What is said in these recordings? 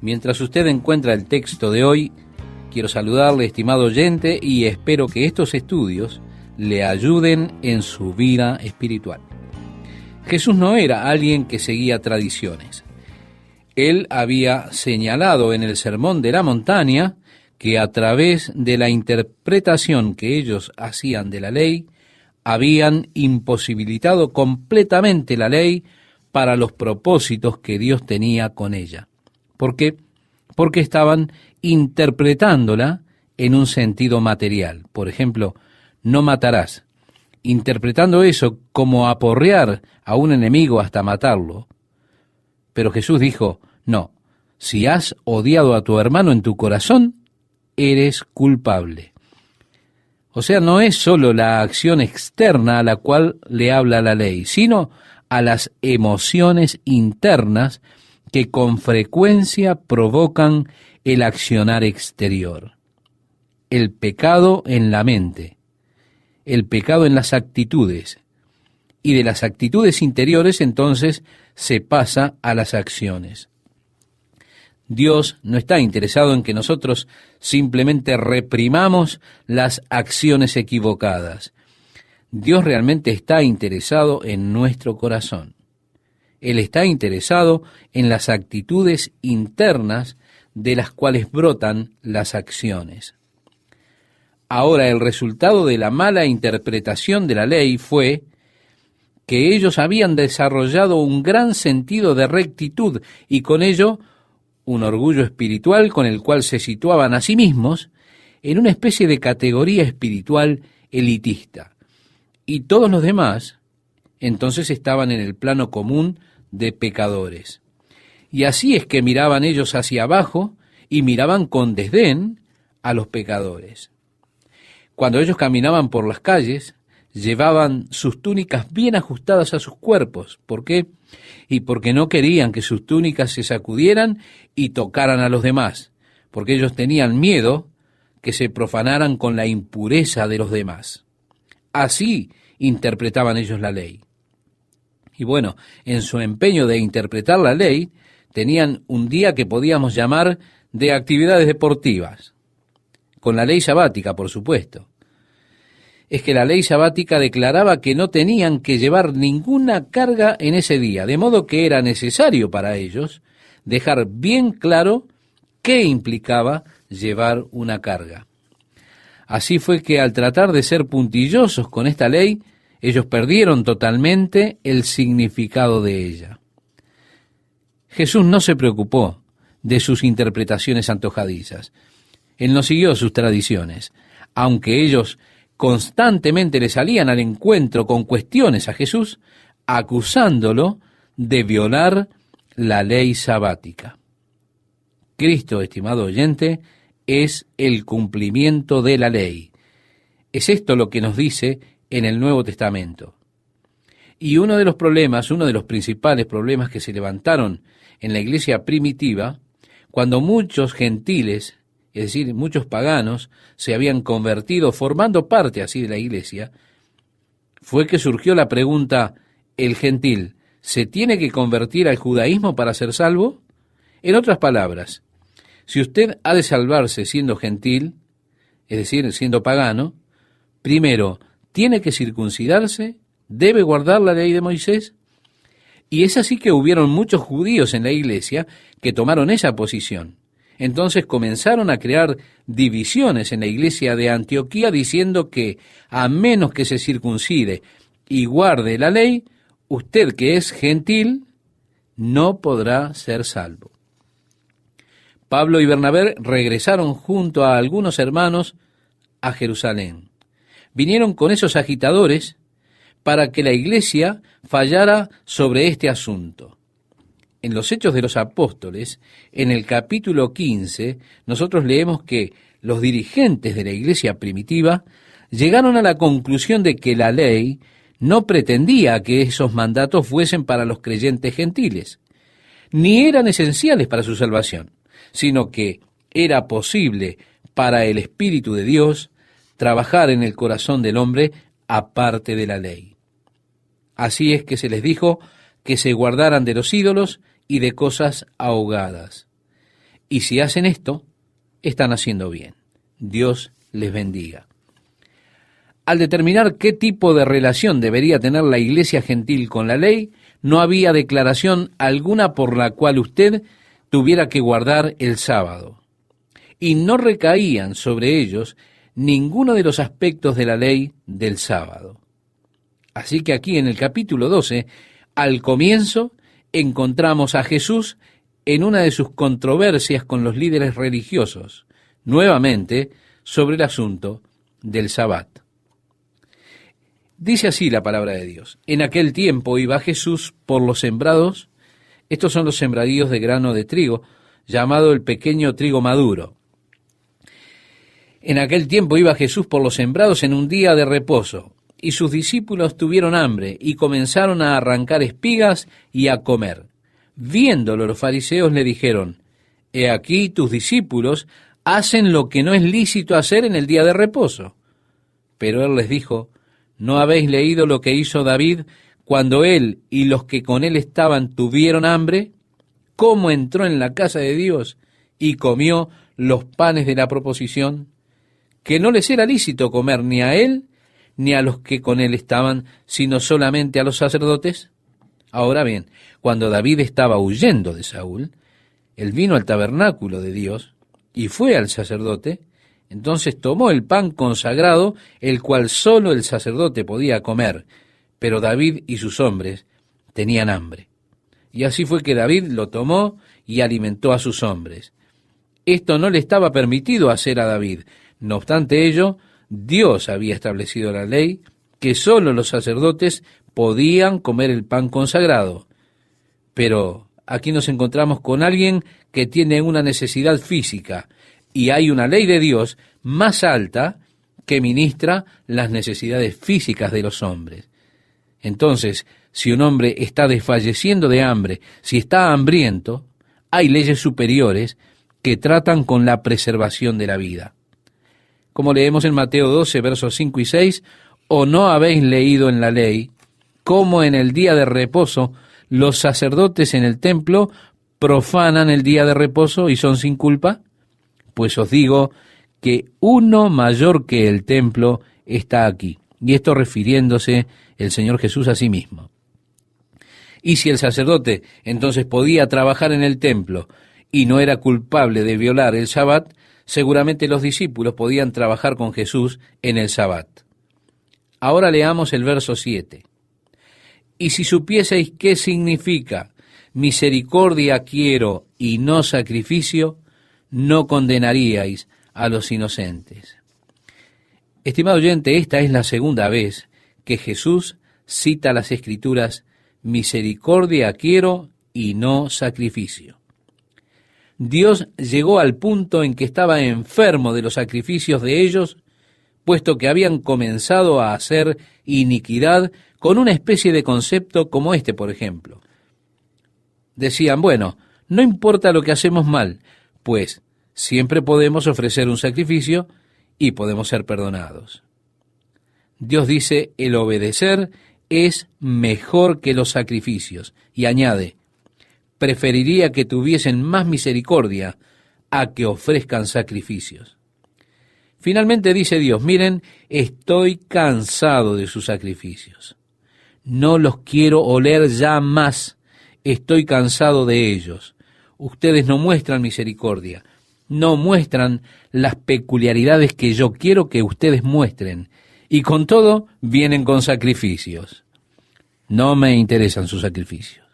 Mientras usted encuentra el texto de hoy, quiero saludarle, estimado oyente, y espero que estos estudios le ayuden en su vida espiritual. Jesús no era alguien que seguía tradiciones. Él había señalado en el Sermón de la Montaña que a través de la interpretación que ellos hacían de la ley, habían imposibilitado completamente la ley para los propósitos que Dios tenía con ella. ¿Por qué? Porque estaban interpretándola en un sentido material. Por ejemplo, no matarás, interpretando eso como aporrear a un enemigo hasta matarlo. Pero Jesús dijo, no, si has odiado a tu hermano en tu corazón, eres culpable. O sea, no es solo la acción externa a la cual le habla la ley, sino a las emociones internas que con frecuencia provocan el accionar exterior. El pecado en la mente, el pecado en las actitudes, y de las actitudes interiores entonces se pasa a las acciones. Dios no está interesado en que nosotros simplemente reprimamos las acciones equivocadas. Dios realmente está interesado en nuestro corazón. Él está interesado en las actitudes internas de las cuales brotan las acciones. Ahora, el resultado de la mala interpretación de la ley fue que ellos habían desarrollado un gran sentido de rectitud y con ello un orgullo espiritual con el cual se situaban a sí mismos en una especie de categoría espiritual elitista. Y todos los demás, entonces, estaban en el plano común de pecadores. Y así es que miraban ellos hacia abajo y miraban con desdén a los pecadores. Cuando ellos caminaban por las calles, llevaban sus túnicas bien ajustadas a sus cuerpos. ¿Por qué? Y porque no querían que sus túnicas se sacudieran y tocaran a los demás, porque ellos tenían miedo que se profanaran con la impureza de los demás. Así interpretaban ellos la ley. Y bueno, en su empeño de interpretar la ley, tenían un día que podíamos llamar de actividades deportivas, con la ley sabática, por supuesto. Es que la ley sabática declaraba que no tenían que llevar ninguna carga en ese día, de modo que era necesario para ellos dejar bien claro qué implicaba llevar una carga. Así fue que al tratar de ser puntillosos con esta ley, ellos perdieron totalmente el significado de ella. Jesús no se preocupó de sus interpretaciones antojadizas. Él no siguió sus tradiciones, aunque ellos constantemente le salían al encuentro con cuestiones a Jesús, acusándolo de violar la ley sabática. Cristo, estimado oyente, es el cumplimiento de la ley. Es esto lo que nos dice en el Nuevo Testamento. Y uno de los principales problemas que se levantaron en la iglesia primitiva, cuando muchos gentiles, es decir, muchos paganos, se habían convertido formando parte así de la iglesia, fue que surgió la pregunta, ¿el gentil se tiene que convertir al judaísmo para ser salvo? En otras palabras, si usted ha de salvarse siendo gentil, es decir, siendo pagano, primero, ¿tiene que circuncidarse? ¿Debe guardar la ley de Moisés? Y es así que hubieron muchos judíos en la iglesia que tomaron esa posición. Entonces comenzaron a crear divisiones en la iglesia de Antioquía diciendo que a menos que se circuncide y guarde la ley, usted que es gentil no podrá ser salvo. Pablo y Bernabé regresaron junto a algunos hermanos a Jerusalén. Vinieron con esos agitadores para que la iglesia fallara sobre este asunto. En los Hechos de los Apóstoles, en el capítulo 15, nosotros leemos que los dirigentes de la iglesia primitiva llegaron a la conclusión de que la ley no pretendía que esos mandatos fuesen para los creyentes gentiles, ni eran esenciales para su salvación, sino que era posible para el Espíritu de Dios trabajar en el corazón del hombre aparte de la ley. Así es que se les dijo que se guardaran de los ídolos y de cosas ahogadas. Y si hacen esto, están haciendo bien. Dios les bendiga. Al determinar qué tipo de relación debería tener la iglesia gentil con la ley, no había declaración alguna por la cual usted tuviera que guardar el sábado. Y no recaían sobre ellos ninguno de los aspectos de la ley del sábado. Así que aquí en el capítulo 12, al comienzo, encontramos a Jesús en una de sus controversias con los líderes religiosos, nuevamente sobre el asunto del Sabbat. Dice así la palabra de Dios: en aquel tiempo iba Jesús por los sembrados, estos son los sembradíos de grano de trigo, llamado el pequeño trigo maduro. En aquel tiempo iba Jesús por los sembrados en un día de reposo, y sus discípulos tuvieron hambre y comenzaron a arrancar espigas y a comer. Viéndolo, los fariseos le dijeron: he aquí tus discípulos hacen lo que no es lícito hacer en el día de reposo. Pero él les dijo: ¿no habéis leído lo que hizo David cuando él y los que con él estaban tuvieron hambre? ¿Cómo entró en la casa de Dios y comió los panes de la proposición? Que no les era lícito comer ni a él ni a los que con él estaban, sino solamente a los sacerdotes. Ahora bien, cuando David estaba huyendo de Saúl, él vino al tabernáculo de Dios y fue al sacerdote. Entonces tomó el pan consagrado, el cual solo el sacerdote podía comer, pero David y sus hombres tenían hambre. Y así fue que David lo tomó y alimentó a sus hombres. Esto no le estaba permitido hacer a David. No obstante ello, Dios había establecido la ley que solo los sacerdotes podían comer el pan consagrado. Pero aquí nos encontramos con alguien que tiene una necesidad física, y hay una ley de Dios más alta que ministra las necesidades físicas de los hombres. Entonces, si un hombre está desfalleciendo de hambre, si está hambriento, hay leyes superiores que tratan con la preservación de la vida. Como leemos en Mateo 12, versos 5 y 6, ¿o no habéis leído en la ley cómo en el día de reposo los sacerdotes en el templo profanan el día de reposo y son sin culpa? Pues os digo que uno mayor que el templo está aquí. Y esto refiriéndose el Señor Jesús a sí mismo. Y si el sacerdote entonces podía trabajar en el templo y no era culpable de violar el Sabbat, seguramente los discípulos podían trabajar con Jesús en el Sabbat. Ahora leamos el verso 7. Y si supieseis qué significa misericordia quiero y no sacrificio, no condenaríais a los inocentes. Estimado oyente, esta es la segunda vez que Jesús cita las Escrituras: misericordia quiero y no sacrificio. Dios llegó al punto en que estaba enfermo de los sacrificios de ellos, puesto que habían comenzado a hacer iniquidad con una especie de concepto como este, por ejemplo. Decían: bueno, no importa lo que hacemos mal, pues siempre podemos ofrecer un sacrificio y podemos ser perdonados. Dios dice: el obedecer es mejor que los sacrificios. Y añade: preferiría que tuviesen más misericordia a que ofrezcan sacrificios. Finalmente dice Dios: miren, estoy cansado de sus sacrificios. No los quiero oler ya más. Estoy cansado de ellos. Ustedes no muestran misericordia. No muestran las peculiaridades que yo quiero que ustedes muestren. Y con todo, vienen con sacrificios. No me interesan sus sacrificios.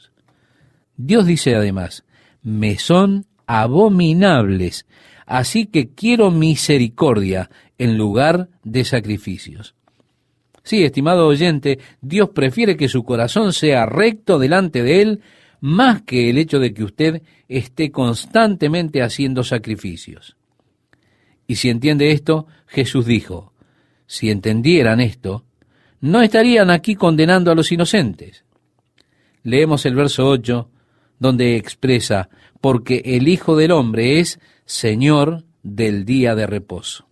Dios dice además: me son abominables, así que quiero misericordia en lugar de sacrificios. Sí, estimado oyente, Dios prefiere que su corazón sea recto delante de Él, más que el hecho de que usted esté constantemente haciendo sacrificios. Y si entiende esto, Jesús dijo: si entendieran esto, no estarían aquí condenando a los inocentes. Leemos el verso 8, donde expresa: porque el Hijo del Hombre es Señor del día de reposo.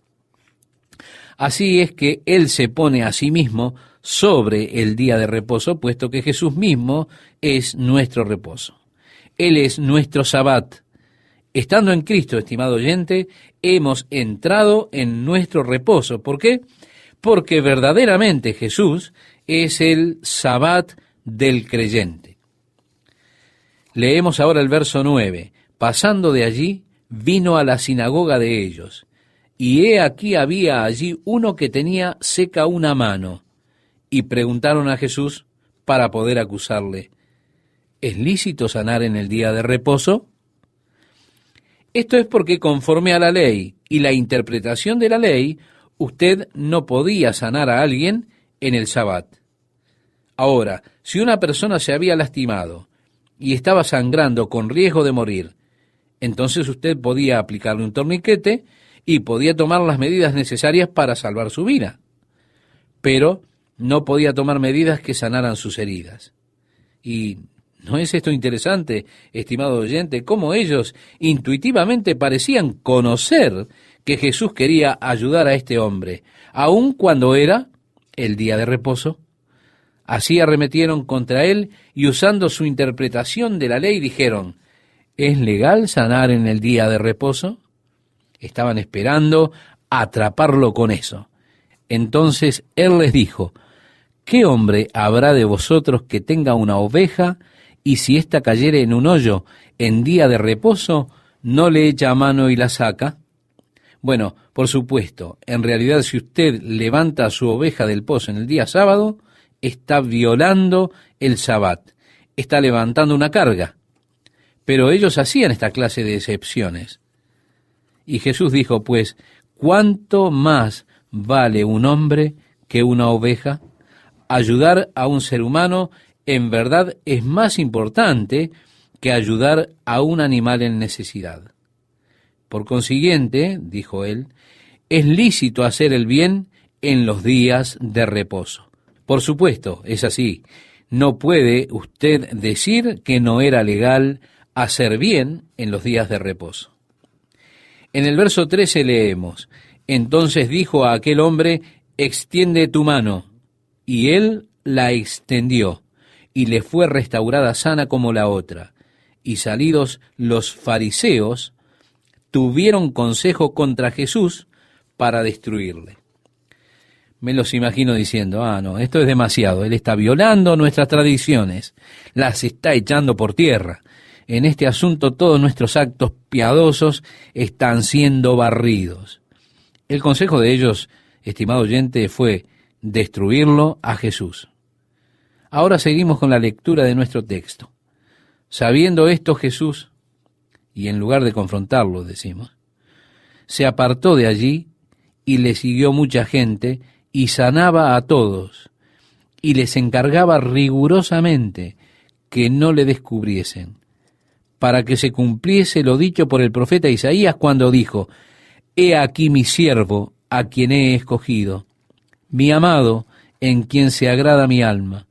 Así es que Él se pone a sí mismo sobre el día de reposo, puesto que Jesús mismo es nuestro reposo. Él es nuestro Sabbat. Estando en Cristo, estimado oyente, hemos entrado en nuestro reposo. ¿Por qué? Porque verdaderamente Jesús es el Sabbat del creyente. Leemos ahora el verso 9. Pasando de allí, vino a la sinagoga de ellos, y he aquí había allí uno que tenía seca una mano, y preguntaron a Jesús para poder acusarle: ¿es lícito sanar en el día de reposo? Esto es porque conforme a la ley y la interpretación de la ley, usted no podía sanar a alguien en el Sabbat. Ahora, si una persona se había lastimado y estaba sangrando con riesgo de morir, entonces usted podía aplicarle un torniquete y podía tomar las medidas necesarias para salvar su vida, pero no podía tomar medidas que sanaran sus heridas. Y ¿no es esto interesante, estimado oyente, cómo ellos intuitivamente parecían conocer que Jesús quería ayudar a este hombre, aun cuando era el día de reposo? Así arremetieron contra él y usando su interpretación de la ley dijeron: ¿es legal sanar en el día de reposo? Estaban esperando atraparlo con eso. Entonces él les dijo: ¿qué hombre habrá de vosotros que tenga una oveja y si ésta cayere en un hoyo en día de reposo, no le echa mano y la saca? Bueno, por supuesto, en realidad si usted levanta a su oveja del pozo en el día sábado, está violando el Sabbat, está levantando una carga. Pero ellos hacían esta clase de excepciones. Y Jesús dijo, pues, ¿cuánto más vale un hombre que una oveja? Ayudar a un ser humano en verdad es más importante que ayudar a un animal en necesidad. Por consiguiente, dijo él, es lícito hacer el bien en los días de reposo. Por supuesto, es así. No puede usted decir que no era legal hacer bien en los días de reposo. En el verso 13 leemos: entonces dijo a aquel hombre: extiende tu mano. Y él la extendió, y le fue restaurada sana como la otra. Y salidos los fariseos, tuvieron consejo contra Jesús para destruirle. Me los imagino diciendo: no, esto es demasiado, él está violando nuestras tradiciones, las está echando por tierra. En este asunto todos nuestros actos piadosos están siendo barridos. El consejo de ellos, estimado oyente, fue destruirlo a Jesús. Ahora seguimos con la lectura de nuestro texto. Sabiendo esto Jesús, y en lugar de confrontarlo, decimos, se apartó de allí y le siguió mucha gente y sanaba a todos y les encargaba rigurosamente que no le descubriesen, para que se cumpliese lo dicho por el profeta Isaías cuando dijo: he aquí mi siervo a quien he escogido, mi amado en quien se agrada mi alma.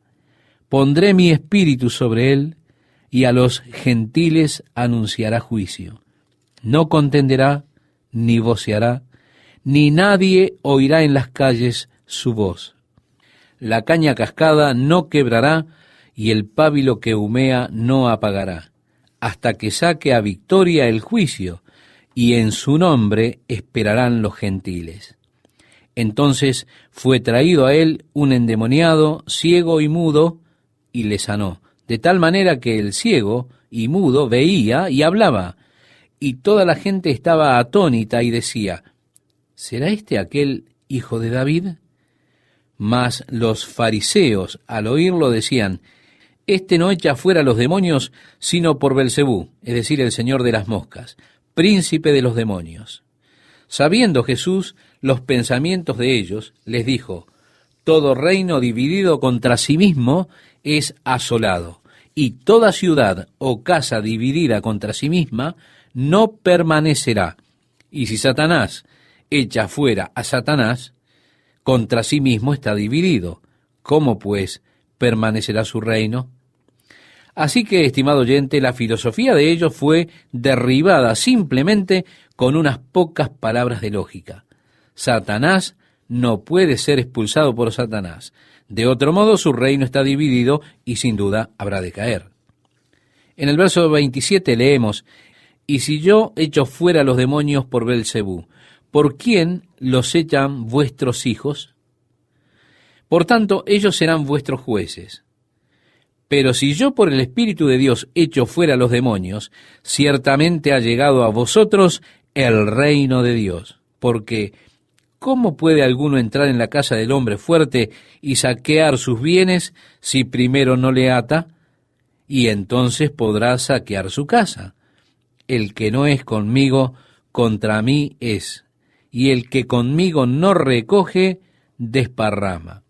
Pondré mi espíritu sobre él, y a los gentiles anunciará juicio. No contenderá, ni voceará, ni nadie oirá en las calles su voz. La caña cascada no quebrará, y el pábilo que humea no apagará, hasta que saque a victoria el juicio, y en su nombre esperarán los gentiles. Entonces fue traído a él un endemoniado, ciego y mudo, y le sanó, de tal manera que el ciego y mudo veía y hablaba, y toda la gente estaba atónita y decía: ¿será este aquel hijo de David? Mas los fariseos, al oírlo, decían: este no echa fuera los demonios, sino por Belcebú, es decir, el señor de las moscas, príncipe de los demonios. Sabiendo Jesús los pensamientos de ellos, les dijo: todo reino dividido contra sí mismo es asolado, y toda ciudad o casa dividida contra sí misma no permanecerá. Y si Satanás echa fuera a Satanás, contra sí mismo está dividido. ¿Cómo pues permanecerá su reino? Así que, estimado oyente, la filosofía de ellos fue derribada simplemente con unas pocas palabras de lógica. Satanás no puede ser expulsado por Satanás. De otro modo, su reino está dividido y sin duda habrá de caer. En el verso 27 leemos: Y si yo echo fuera los demonios por Belcebú, ¿por quién los echan vuestros hijos? Por tanto, ellos serán vuestros jueces. Pero si yo por el Espíritu de Dios echo fuera los demonios, ciertamente ha llegado a vosotros el reino de Dios. Porque, ¿cómo puede alguno entrar en la casa del hombre fuerte y saquear sus bienes si primero no le ata? Y entonces podrá saquear su casa. El que no es conmigo, contra mí es, y el que conmigo no recoge, desparrama.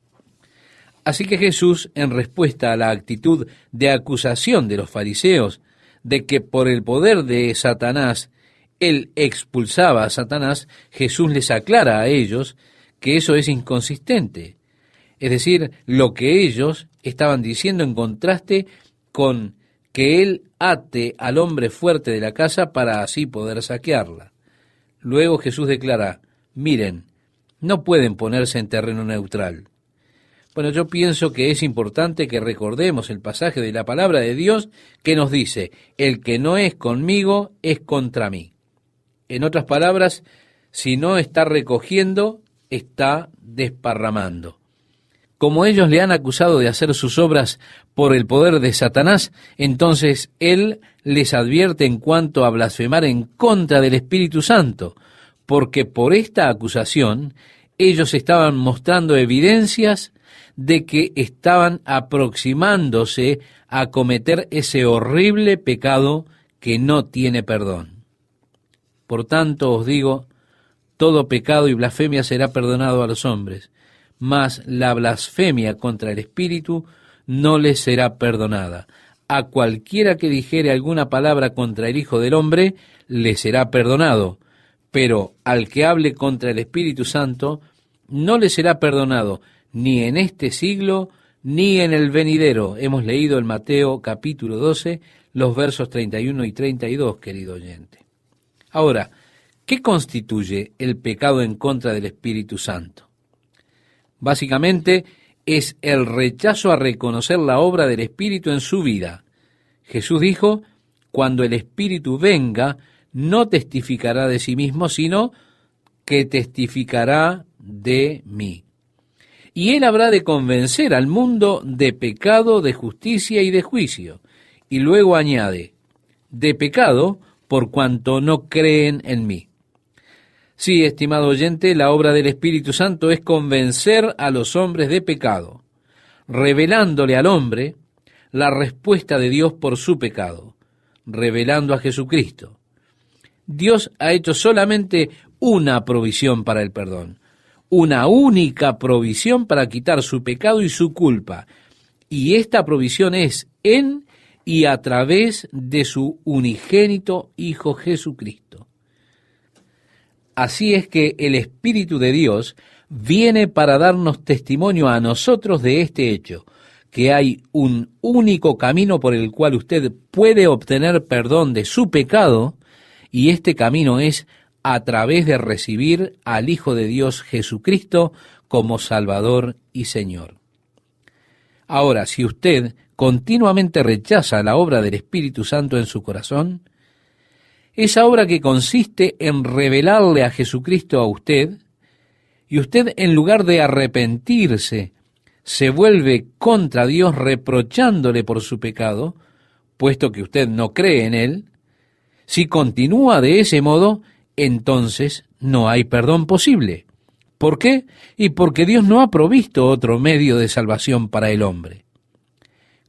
Así que Jesús, en respuesta a la actitud de acusación de los fariseos, de que por el poder de Satanás él expulsaba a Satanás, Jesús les aclara a ellos que eso es inconsistente. Es decir, lo que ellos estaban diciendo en contraste con que él ate al hombre fuerte de la casa para así poder saquearla. Luego Jesús declara, miren, no pueden ponerse en terreno neutral. Bueno, yo pienso que es importante que recordemos el pasaje de la palabra de Dios que nos dice, el que no es conmigo es contra mí. En otras palabras, si no está recogiendo, está desparramando. Como ellos le han acusado de hacer sus obras por el poder de Satanás, entonces él les advierte en cuanto a blasfemar en contra del Espíritu Santo, porque por esta acusación ellos estaban mostrando evidencias de que estaban aproximándose a cometer ese horrible pecado que no tiene perdón. Por tanto, os digo, todo pecado y blasfemia será perdonado a los hombres, mas la blasfemia contra el Espíritu no les será perdonada. A cualquiera que dijere alguna palabra contra el Hijo del Hombre, le será perdonado, pero al que hable contra el Espíritu Santo, no le será perdonado, ni en este siglo, ni en el venidero. Hemos leído en Mateo capítulo 12, los versos 31 y 32, querido oyente. Ahora, ¿qué constituye el pecado en contra del Espíritu Santo? Básicamente, es el rechazo a reconocer la obra del Espíritu en su vida. Jesús dijo, cuando el Espíritu venga, no testificará de sí mismo, sino que testificará de mí. Y él habrá de convencer al mundo de pecado, de justicia y de juicio. Y luego añade, de pecado por cuanto no creen en mí. Sí, estimado oyente, la obra del Espíritu Santo es convencer a los hombres de pecado, revelándole al hombre la respuesta de Dios por su pecado, revelando a Jesucristo. Dios ha hecho solamente una provisión para el perdón, una única provisión para quitar su pecado y su culpa. Y esta provisión es en y a través de su unigénito Hijo Jesucristo. Así es que el Espíritu de Dios viene para darnos testimonio a nosotros de este hecho, que hay un único camino por el cual usted puede obtener perdón de su pecado, y este camino es a través de recibir al Hijo de Dios Jesucristo como Salvador y Señor. Ahora, si usted continuamente rechaza la obra del Espíritu Santo en su corazón, esa obra que consiste en revelarle a Jesucristo a usted, y usted en lugar de arrepentirse, se vuelve contra Dios reprochándole por su pecado, puesto que usted no cree en él, si continúa de ese modo, entonces no hay perdón posible. ¿Por qué? Y porque Dios no ha provisto otro medio de salvación para el hombre.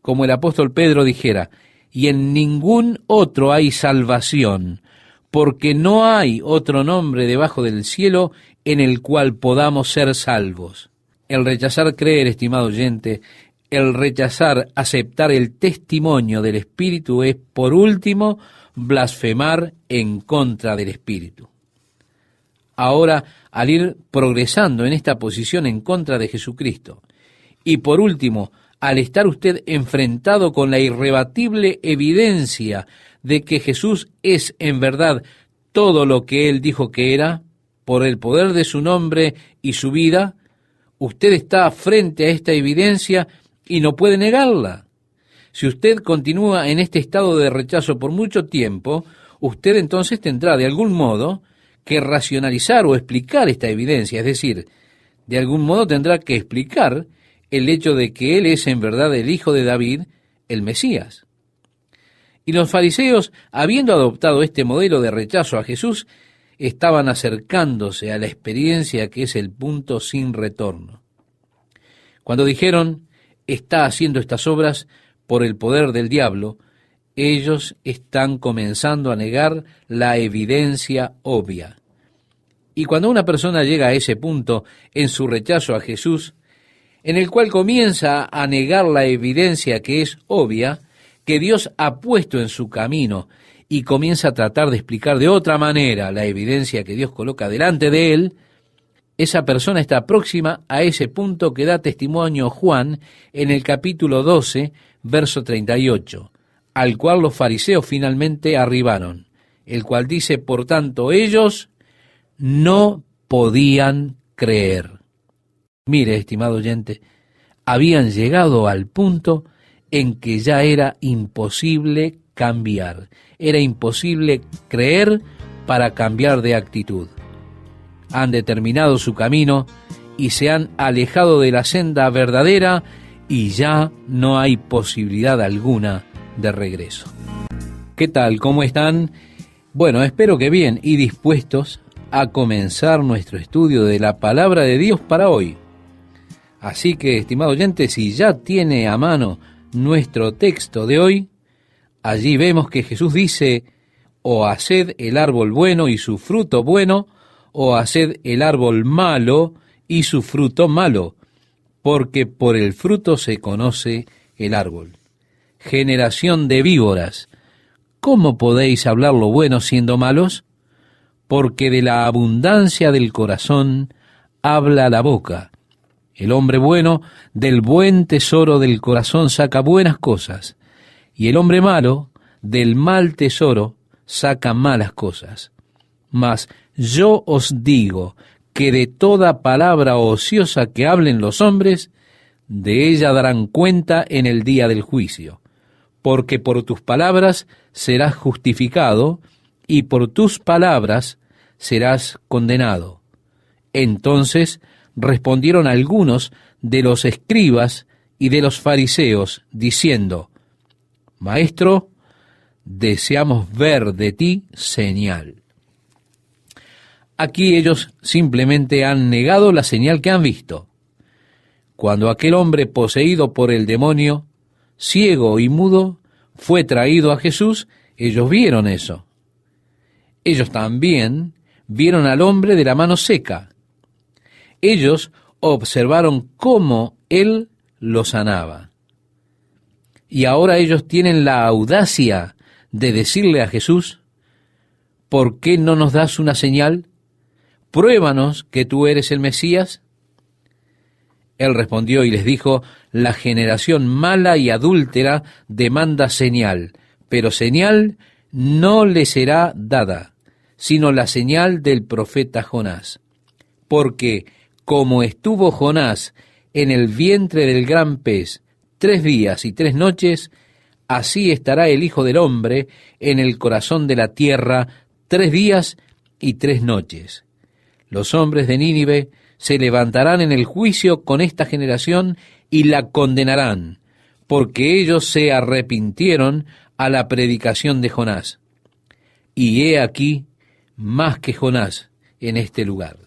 Como el apóstol Pedro dijera, y en ningún otro hay salvación, porque no hay otro nombre debajo del cielo en el cual podamos ser salvos. El rechazar creer, estimado oyente, el rechazar aceptar el testimonio del Espíritu es, por último, blasfemar en contra del Espíritu. Ahora, al ir progresando en esta posición en contra de Jesucristo, y por último, al estar usted enfrentado con la irrebatible evidencia de que Jesús es en verdad todo lo que Él dijo que era, por el poder de su nombre y su vida, usted está frente a esta evidencia y no puede negarla. Si usted continúa en este estado de rechazo por mucho tiempo, usted entonces tendrá de algún modo que racionalizar o explicar esta evidencia, es decir, de algún modo tendrá que explicar el hecho de que él es en verdad el hijo de David, el Mesías. Y los fariseos, habiendo adoptado este modelo de rechazo a Jesús, estaban acercándose a la experiencia que es el punto sin retorno. Cuando dijeron, está haciendo estas obras por el poder del diablo, ellos están comenzando a negar la evidencia obvia. Y cuando una persona llega a ese punto en su rechazo a Jesús, en el cual comienza a negar la evidencia que es obvia, que Dios ha puesto en su camino, y comienza a tratar de explicar de otra manera la evidencia que Dios coloca delante de él, esa persona está próxima a ese punto que da testimonio Juan en el capítulo 12, verso 38, al cual los fariseos finalmente arribaron, el cual dice, por tanto, ellos no podían creer. Mire, estimado oyente, habían llegado al punto en que ya era imposible cambiar, era imposible creer para cambiar de actitud. Han determinado su camino y se han alejado de la senda verdadera y ya no hay posibilidad alguna de regreso. ¿Qué tal? ¿Cómo están? Bueno, espero que bien y dispuestos a comenzar nuestro estudio de la palabra de Dios para hoy. Así que, estimado oyente, si ya tiene a mano nuestro texto de hoy, allí vemos que Jesús dice, o haced el árbol bueno y su fruto bueno, o haced el árbol malo y su fruto malo, porque por el fruto se conoce el árbol. Generación de víboras, ¿cómo podéis hablar lo bueno siendo malos? Porque de la abundancia del corazón habla la boca. El hombre bueno del buen tesoro del corazón saca buenas cosas, y el hombre malo del mal tesoro saca malas cosas. Mas yo os digo que de toda palabra ociosa que hablen los hombres, de ella darán cuenta en el día del juicio, porque por tus palabras serás justificado, y por tus palabras serás condenado. Entonces respondieron algunos de los escribas y de los fariseos, diciendo, Maestro, deseamos ver de ti señal. Aquí ellos simplemente han negado la señal que han visto. Cuando aquel hombre poseído por el demonio, ciego y mudo, fue traído a Jesús, ellos vieron eso. Ellos también vieron al hombre de la mano seca. Ellos observaron cómo él lo sanaba. Y ahora ellos tienen la audacia de decirle a Jesús, ¿por qué no nos das una señal? Pruébanos que tú eres el Mesías. Él respondió y les dijo, la generación mala y adúltera demanda señal, pero señal no le será dada, sino la señal del profeta Jonás. Porque como estuvo Jonás en el vientre del gran pez 3 días y 3 noches, así estará el Hijo del Hombre en el corazón de la tierra 3 días y 3 noches. Los hombres de Nínive se levantarán en el juicio con esta generación y la condenarán, porque ellos se arrepintieron a la predicación de Jonás. Y he aquí más que Jonás en este lugar.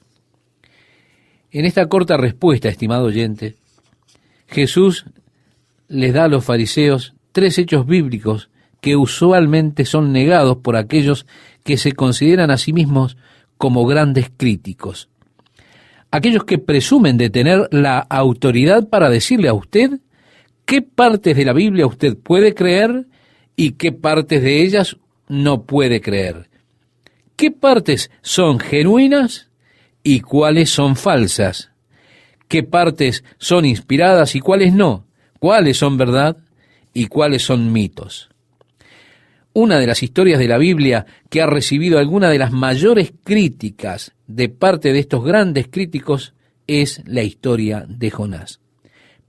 En esta corta respuesta, estimado oyente, Jesús les da a los fariseos 3 hechos bíblicos que usualmente son negados por aquellos que se consideran a sí mismos como grandes críticos. Aquellos que presumen de tener la autoridad para decirle a usted qué partes de la Biblia usted puede creer y qué partes de ellas no puede creer. ¿Qué partes son genuinas y cuáles son falsas? ¿Qué partes son inspiradas y cuáles no? ¿Cuáles son verdad y cuáles son mitos? Una de las historias de la Biblia que ha recibido alguna de las mayores críticas de parte de estos grandes críticos es la historia de Jonás.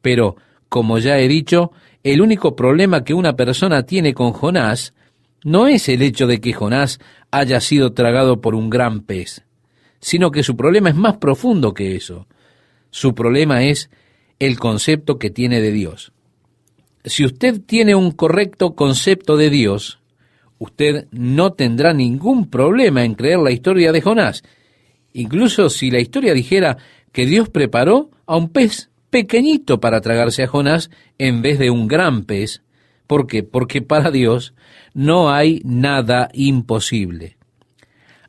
Pero, como ya he dicho, el único problema que una persona tiene con Jonás no es el hecho de que Jonás haya sido tragado por un gran pez, sino que su problema es más profundo que eso. Su problema es el concepto que tiene de Dios. Si usted tiene un correcto concepto de Dios, usted no tendrá ningún problema en creer la historia de Jonás, incluso si la historia dijera que Dios preparó a un pez pequeñito para tragarse a Jonás en vez de un gran pez. ¿Por qué? Porque para Dios no hay nada imposible.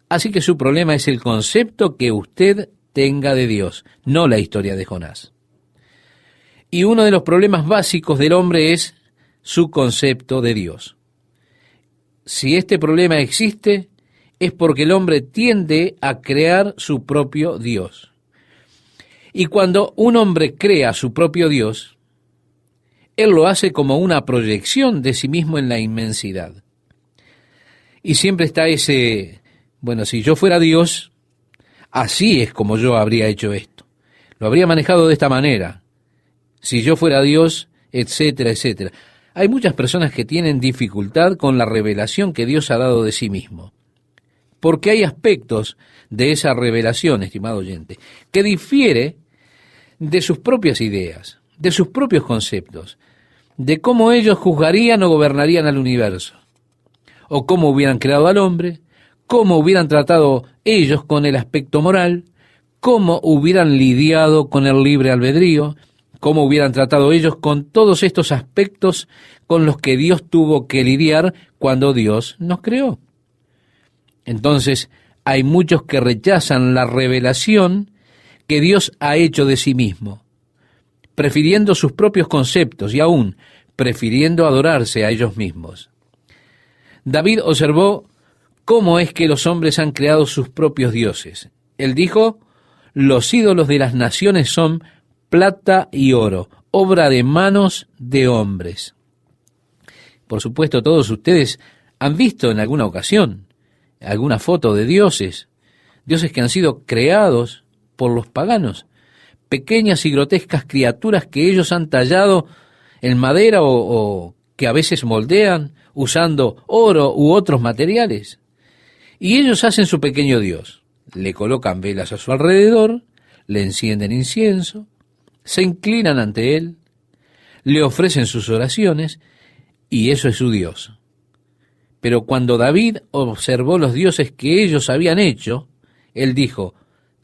Así que su problema es el concepto que usted tenga de Dios, no la historia de Jonás. Y uno de los problemas básicos del hombre es su concepto de Dios. Si este problema existe, es porque el hombre tiende a crear su propio Dios. Y cuando un hombre crea su propio Dios, él lo hace como una proyección de sí mismo en la inmensidad. Y siempre está ese, bueno, si yo fuera Dios, así es como yo habría hecho esto. Lo habría manejado de esta manera. Si yo fuera Dios, etcétera, etcétera. Hay muchas personas que tienen dificultad con la revelación que Dios ha dado de sí mismo. Porque hay aspectos de esa revelación, estimado oyente, que difiere de sus propias ideas, de sus propios conceptos, de cómo ellos juzgarían o gobernarían al universo, o cómo hubieran creado al hombre, cómo hubieran tratado ellos con el aspecto moral, cómo hubieran lidiado con el libre albedrío, cómo hubieran tratado ellos con todos estos aspectos con los que Dios tuvo que lidiar cuando Dios nos creó. Entonces, hay muchos que rechazan la revelación que Dios ha hecho de sí mismo, prefiriendo sus propios conceptos y aún prefiriendo adorarse a ellos mismos. David observó cómo es que los hombres han creado sus propios dioses. Él dijo, los ídolos de las naciones son plata y oro, obra de manos de hombres. Por supuesto, todos ustedes han visto en alguna ocasión alguna foto de dioses, dioses que han sido creados por los paganos, pequeñas y grotescas criaturas que ellos han tallado en madera o que a veces moldean usando oro u otros materiales. Y ellos hacen su pequeño dios, le colocan velas a su alrededor, le encienden incienso, se inclinan ante él, le ofrecen sus oraciones, y eso es su Dios. Pero cuando David observó los dioses que ellos habían hecho, él dijo,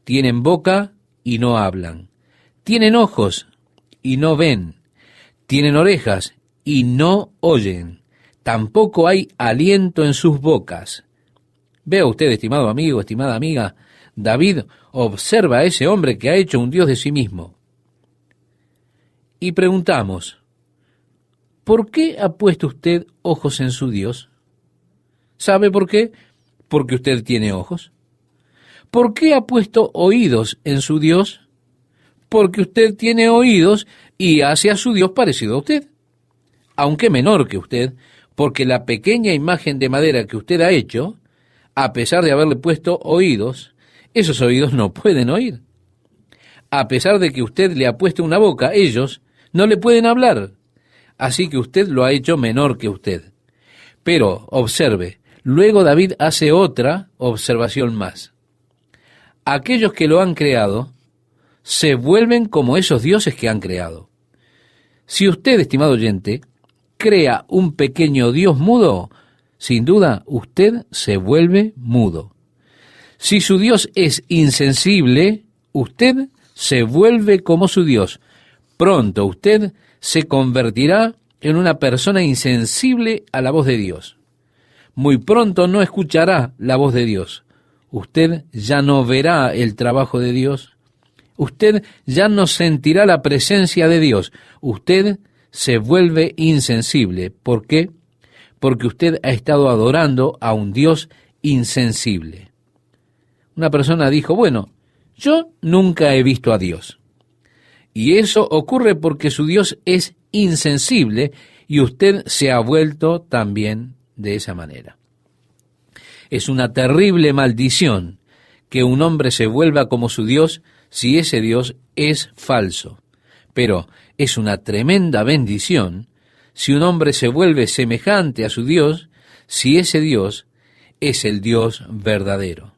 tienen boca y no hablan, tienen ojos y no ven, tienen orejas y no oyen, tampoco hay aliento en sus bocas. Vea usted, estimado amigo, estimada amiga, David observa a ese hombre que ha hecho un Dios de sí mismo. Y preguntamos, ¿por qué ha puesto usted ojos en su Dios? ¿Sabe por qué? Porque usted tiene ojos. ¿Por qué ha puesto oídos en su Dios? Porque usted tiene oídos y hace a su Dios parecido a usted, aunque menor que usted, porque la pequeña imagen de madera que usted ha hecho, a pesar de haberle puesto oídos, esos oídos no pueden oír. A pesar de que usted le ha puesto una boca, ellos no le pueden hablar. Así que usted lo ha hecho menor que usted. Pero, observe, luego David hace otra observación más. Aquellos que lo han creado se vuelven como esos dioses que han creado. Si usted, estimado oyente, crea un pequeño dios mudo, sin duda usted se vuelve mudo. Si su Dios es insensible, usted se vuelve como su Dios. Pronto usted se convertirá en una persona insensible a la voz de Dios. Muy pronto no escuchará la voz de Dios. Usted ya no verá el trabajo de Dios. Usted ya no sentirá la presencia de Dios. Usted se vuelve insensible. ¿Por qué? Porque usted ha estado adorando a un Dios insensible. Una persona dijo, bueno, yo nunca he visto a Dios. Y eso ocurre porque su Dios es insensible y usted se ha vuelto también de esa manera. Es una terrible maldición que un hombre se vuelva como su Dios si ese Dios es falso. Pero es una tremenda bendición si un hombre se vuelve semejante a su Dios si ese Dios es el Dios verdadero.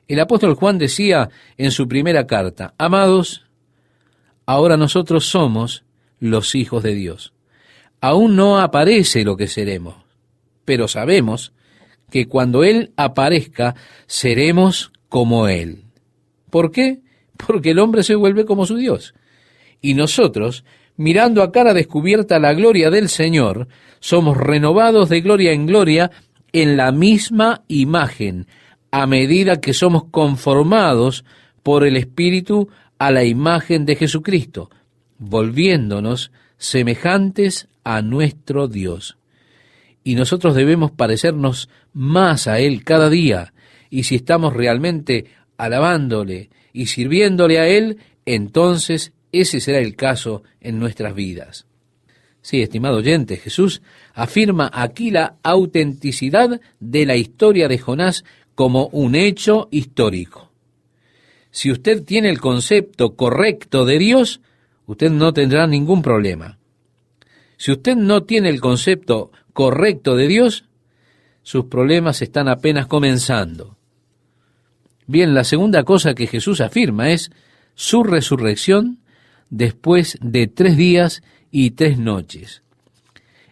El apóstol Juan decía en su primera carta: amados, ahora nosotros somos los hijos de Dios. Aún no aparece lo que seremos, pero sabemos que cuando Él aparezca, seremos como Él. ¿Por qué? Porque el hombre se vuelve como su Dios. Y nosotros, mirando a cara descubierta la gloria del Señor, somos renovados de gloria en gloria en la misma imagen, a medida que somos conformados por el Espíritu a la imagen de Jesucristo, volviéndonos semejantes a nuestro Dios. Y nosotros debemos parecernos más a Él cada día, y si estamos realmente alabándole y sirviéndole a Él, entonces ese será el caso en nuestras vidas. Sí, estimado oyente, Jesús afirma aquí la autenticidad de la historia de Jonás como un hecho histórico. Si usted tiene el concepto correcto de Dios, usted no tendrá ningún problema. Si usted no tiene el concepto correcto de Dios, sus problemas están apenas comenzando. Bien, la segunda cosa que Jesús afirma es su resurrección después de 3 días y 3 noches.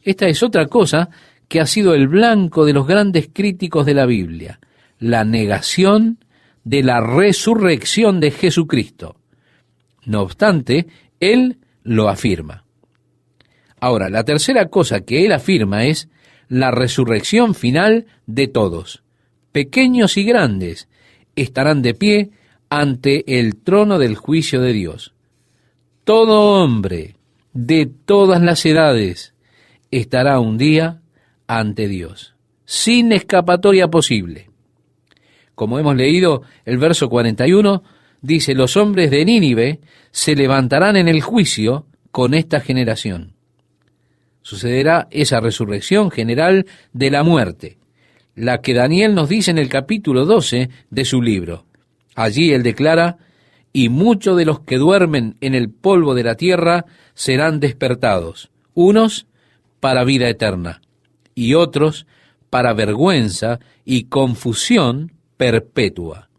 Esta es otra cosa que ha sido el blanco de los grandes críticos de la Biblia, la negación de la resurrección de Jesucristo. No obstante, Él lo afirma. Ahora, la tercera cosa que Él afirma es la resurrección final de todos, pequeños y grandes, estarán de pie ante el trono del juicio de Dios. Todo hombre de todas las edades estará un día ante Dios, sin escapatoria posible. Como hemos leído, el verso 41 dice: los hombres de Nínive se levantarán en el juicio con esta generación. Sucederá esa resurrección general de la muerte, la que Daniel nos dice en el capítulo 12 de su libro. Allí él declara: y muchos de los que duermen en el polvo de la tierra serán despertados, unos para vida eterna, y otros para vergüenza y confusión perpetua.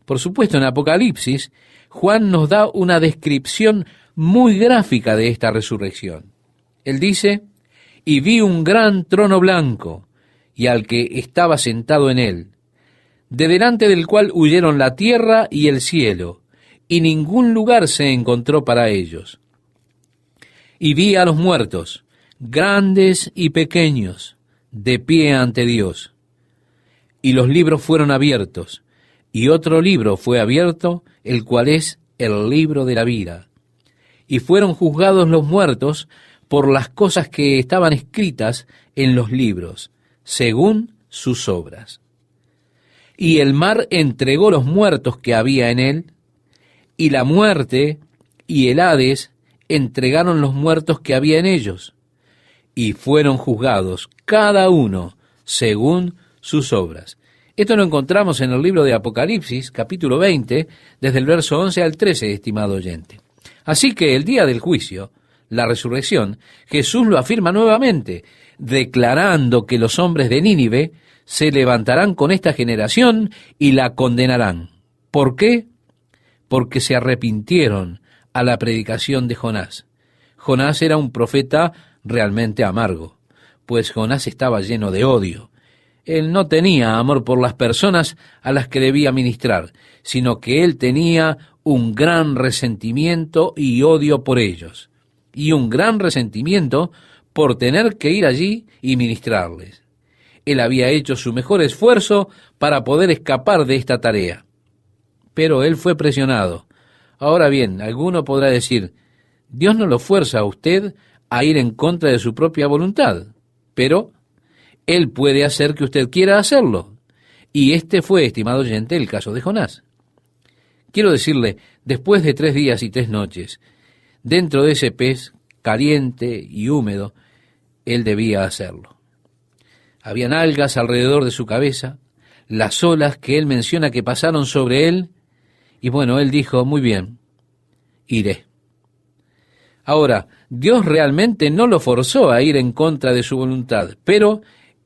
Por supuesto, en Apocalipsis, Juan nos da una descripción muy gráfica de esta resurrección. Él dice: y vi un gran trono blanco, y al que estaba sentado en él, de delante del cual huyeron la tierra y el cielo, y ningún lugar se encontró para ellos. Y vi a los muertos, grandes y pequeños, de pie ante Dios. Y los libros fueron abiertos, y otro libro fue abierto, el cual es el libro de la vida. Y fueron juzgados los muertos por las cosas que estaban escritas en los libros, según sus obras. Y el mar entregó los muertos que había en él, y la muerte y el Hades entregaron los muertos que había en ellos, y fueron juzgados cada uno según sus obras. Esto lo encontramos en el libro de Apocalipsis, capítulo 20, desde el verso 11 al 13, estimado oyente. Así que el día del juicio, la resurrección, Jesús lo afirma nuevamente, declarando que los hombres de Nínive se levantarán con esta generación y la condenarán. ¿Por qué? Porque se arrepintieron a la predicación de Jonás. Jonás era un profeta realmente amargo, pues Jonás estaba lleno de odio. Él no tenía amor por las personas a las que debía ministrar, sino que él tenía un gran resentimiento y odio por ellos, y un gran resentimiento por tener que ir allí y ministrarles. Él había hecho su mejor esfuerzo para poder escapar de esta tarea, pero él fue presionado. Ahora bien, alguno podrá decir: Dios no lo fuerza a usted a ir en contra de su propia voluntad, pero Él puede hacer que usted quiera hacerlo. Y este fue, estimado oyente, el caso de Jonás. Quiero decirle, después de 3 días y 3 noches, dentro de ese pez caliente y húmedo, él debía hacerlo. Habían algas alrededor de su cabeza, las olas que él menciona que pasaron sobre él, y bueno, él dijo: muy bien, iré. Ahora, Dios realmente no lo forzó a ir en contra de su voluntad, pero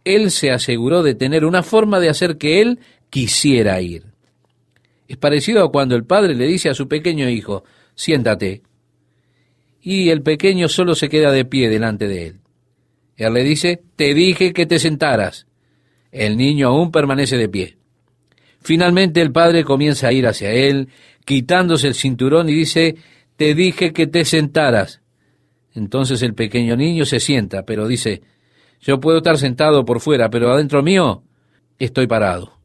él se aseguró de tener una forma de hacer que él quisiera ir. Es parecido a cuando el padre le dice a su pequeño hijo, siéntate, y el pequeño solo se queda de pie delante de él. Él le dice, te dije que te sentaras. El niño aún permanece de pie. Finalmente el padre comienza a ir hacia él, quitándose el cinturón y dice, te dije que te sentaras. Entonces el pequeño niño se sienta, pero dice, yo puedo estar sentado por fuera, pero adentro mío estoy parado.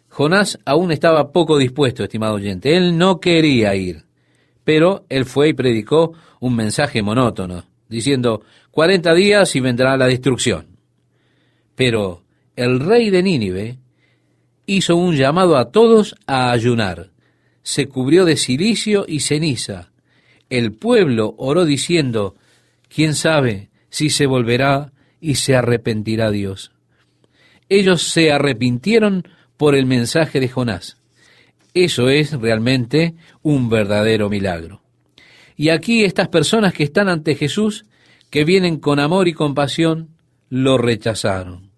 Jonás aún estaba poco dispuesto, estimado oyente. Él no quería ir, pero él fue y predicó un mensaje monótono, diciendo, 40 días y vendrá la destrucción. Pero el rey de Nínive hizo un llamado a todos a ayunar. Se cubrió de cilicio y ceniza. El pueblo oró diciendo, ¿quién sabe si se volverá y se arrepentirá Dios? Ellos se arrepintieron por el mensaje de Jonás. Eso es realmente un verdadero milagro. Y aquí estas personas que están ante Jesús, que vienen con amor y compasión, lo rechazaron.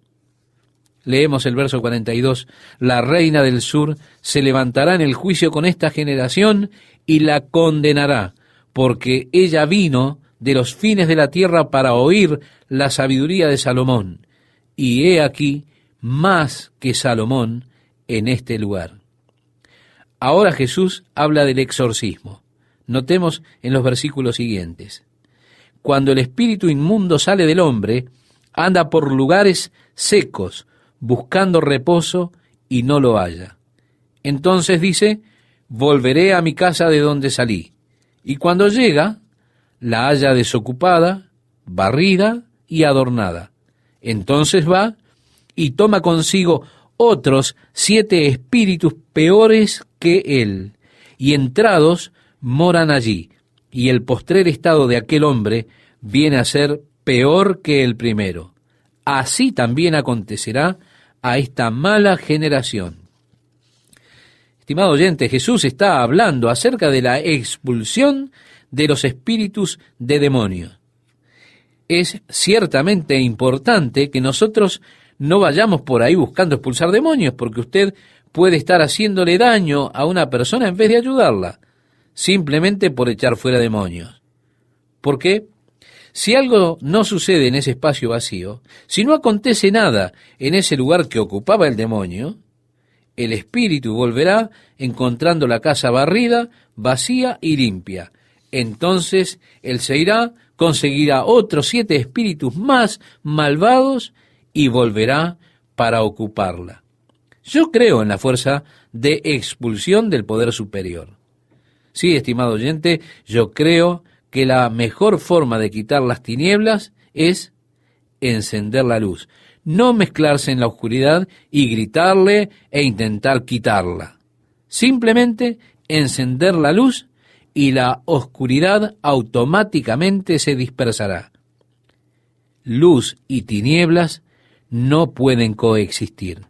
Leemos el verso 42, la reina del sur se levantará en el juicio con esta generación y la condenará, porque ella vino de los fines de la tierra para oír la sabiduría de Salomón, y he aquí más que Salomón en este lugar. Ahora Jesús habla del exorcismo. Notemos en los versículos siguientes. Cuando el espíritu inmundo sale del hombre, anda por lugares secos, buscando reposo y no lo halla. Entonces dice, volveré a mi casa de donde salí. Y cuando llega, la halla desocupada, barrida y adornada. Entonces va y toma consigo otros 7 espíritus peores que él, y entrados moran allí, y el postrer estado de aquel hombre viene a ser peor que el primero. Así también acontecerá a esta mala generación. Estimado oyente, Jesús está hablando acerca de la expulsión de los espíritus de demonios. Es ciertamente importante que nosotros no vayamos por ahí buscando expulsar demonios, porque usted puede estar haciéndole daño a una persona en vez de ayudarla, simplemente por echar fuera demonios. ¿Por qué? Si algo no sucede en ese espacio vacío, si no acontece nada en ese lugar que ocupaba el demonio, el espíritu volverá encontrando la casa barrida, vacía y limpia. Entonces él se irá, conseguirá otros 7 espíritus más malvados y volverá para ocuparla. Yo creo en la fuerza de expulsión del poder superior. Sí, estimado oyente, yo creo que la mejor forma de quitar las tinieblas es encender la luz, no mezclarse en la oscuridad y gritarle e intentar quitarla. Simplemente encender la luz y la oscuridad automáticamente se dispersará. Luz y tinieblas no pueden coexistir.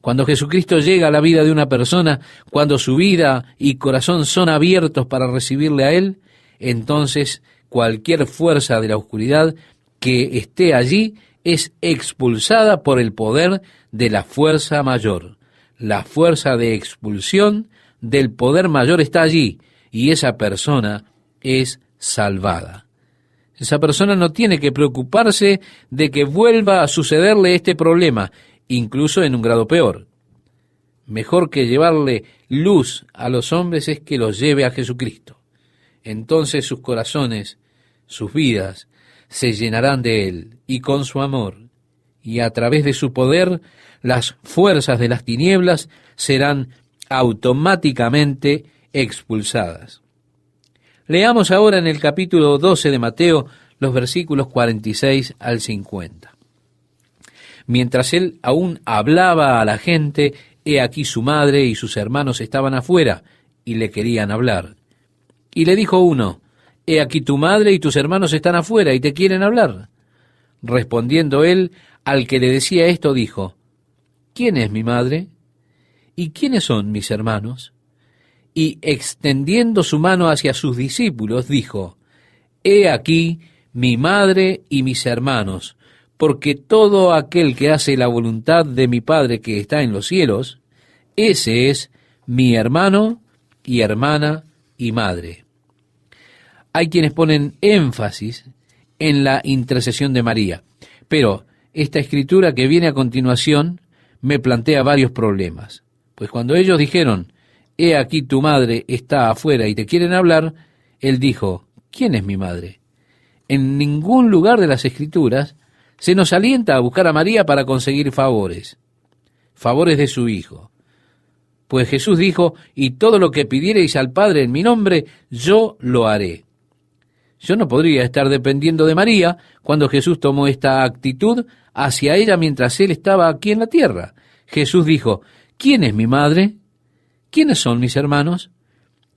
Cuando Jesucristo llega a la vida de una persona, cuando su vida y corazón son abiertos para recibirle a Él, entonces cualquier fuerza de la oscuridad que esté allí es expulsada por el poder de la fuerza mayor. La fuerza de expulsión del poder mayor está allí y esa persona es salvada. Esa persona no tiene que preocuparse de que vuelva a sucederle este problema, incluso en un grado peor. Mejor que llevarle luz a los hombres es que los lleve a Jesucristo. Entonces sus corazones, sus vidas, se llenarán de Él y con su amor, y a través de su poder, las fuerzas de las tinieblas serán automáticamente expulsadas. Leamos ahora en el capítulo 12 de Mateo los versículos 46 al 50. Mientras él aún hablaba a la gente, he aquí su madre y sus hermanos estaban afuera y le querían hablar. Y le dijo uno, he aquí tu madre y tus hermanos están afuera y te quieren hablar. Respondiendo él, al que le decía esto, dijo, ¿quién es mi madre? ¿Y quiénes son mis hermanos? Y extendiendo su mano hacia sus discípulos, dijo, he aquí mi madre y mis hermanos, porque todo aquel que hace la voluntad de mi Padre que está en los cielos, ese es mi hermano y hermana y madre. Hay quienes ponen énfasis en la intercesión de María, pero esta escritura que viene a continuación me plantea varios problemas, pues cuando ellos dijeron, he aquí tu madre está afuera y te quieren hablar, él dijo, ¿quién es mi madre? En ningún lugar de las escrituras se nos alienta a buscar a María para conseguir favores de su Hijo. Pues Jesús dijo, y todo lo que pidiereis al Padre en mi nombre, yo lo haré. Yo no podría estar dependiendo de María cuando Jesús tomó esta actitud hacia ella mientras él estaba aquí en la tierra. Jesús dijo, ¿quién es mi madre? ¿Quiénes son mis hermanos?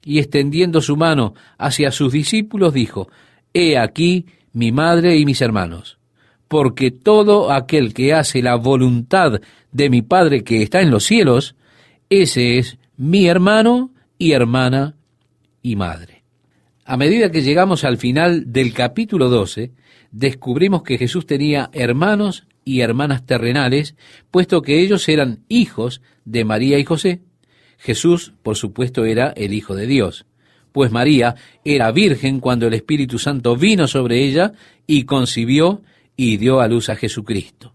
Y extendiendo su mano hacia sus discípulos, dijo, he aquí mi madre y mis hermanos, porque todo aquel que hace la voluntad de mi Padre que está en los cielos, ese es mi hermano y hermana y madre. A medida que llegamos al final del capítulo 12, descubrimos que Jesús tenía hermanos y hermanas terrenales, puesto que ellos eran hijos de María y José. Jesús, por supuesto, era el Hijo de Dios, pues María era virgen cuando el Espíritu Santo vino sobre ella y concibió y dio a luz a Jesucristo.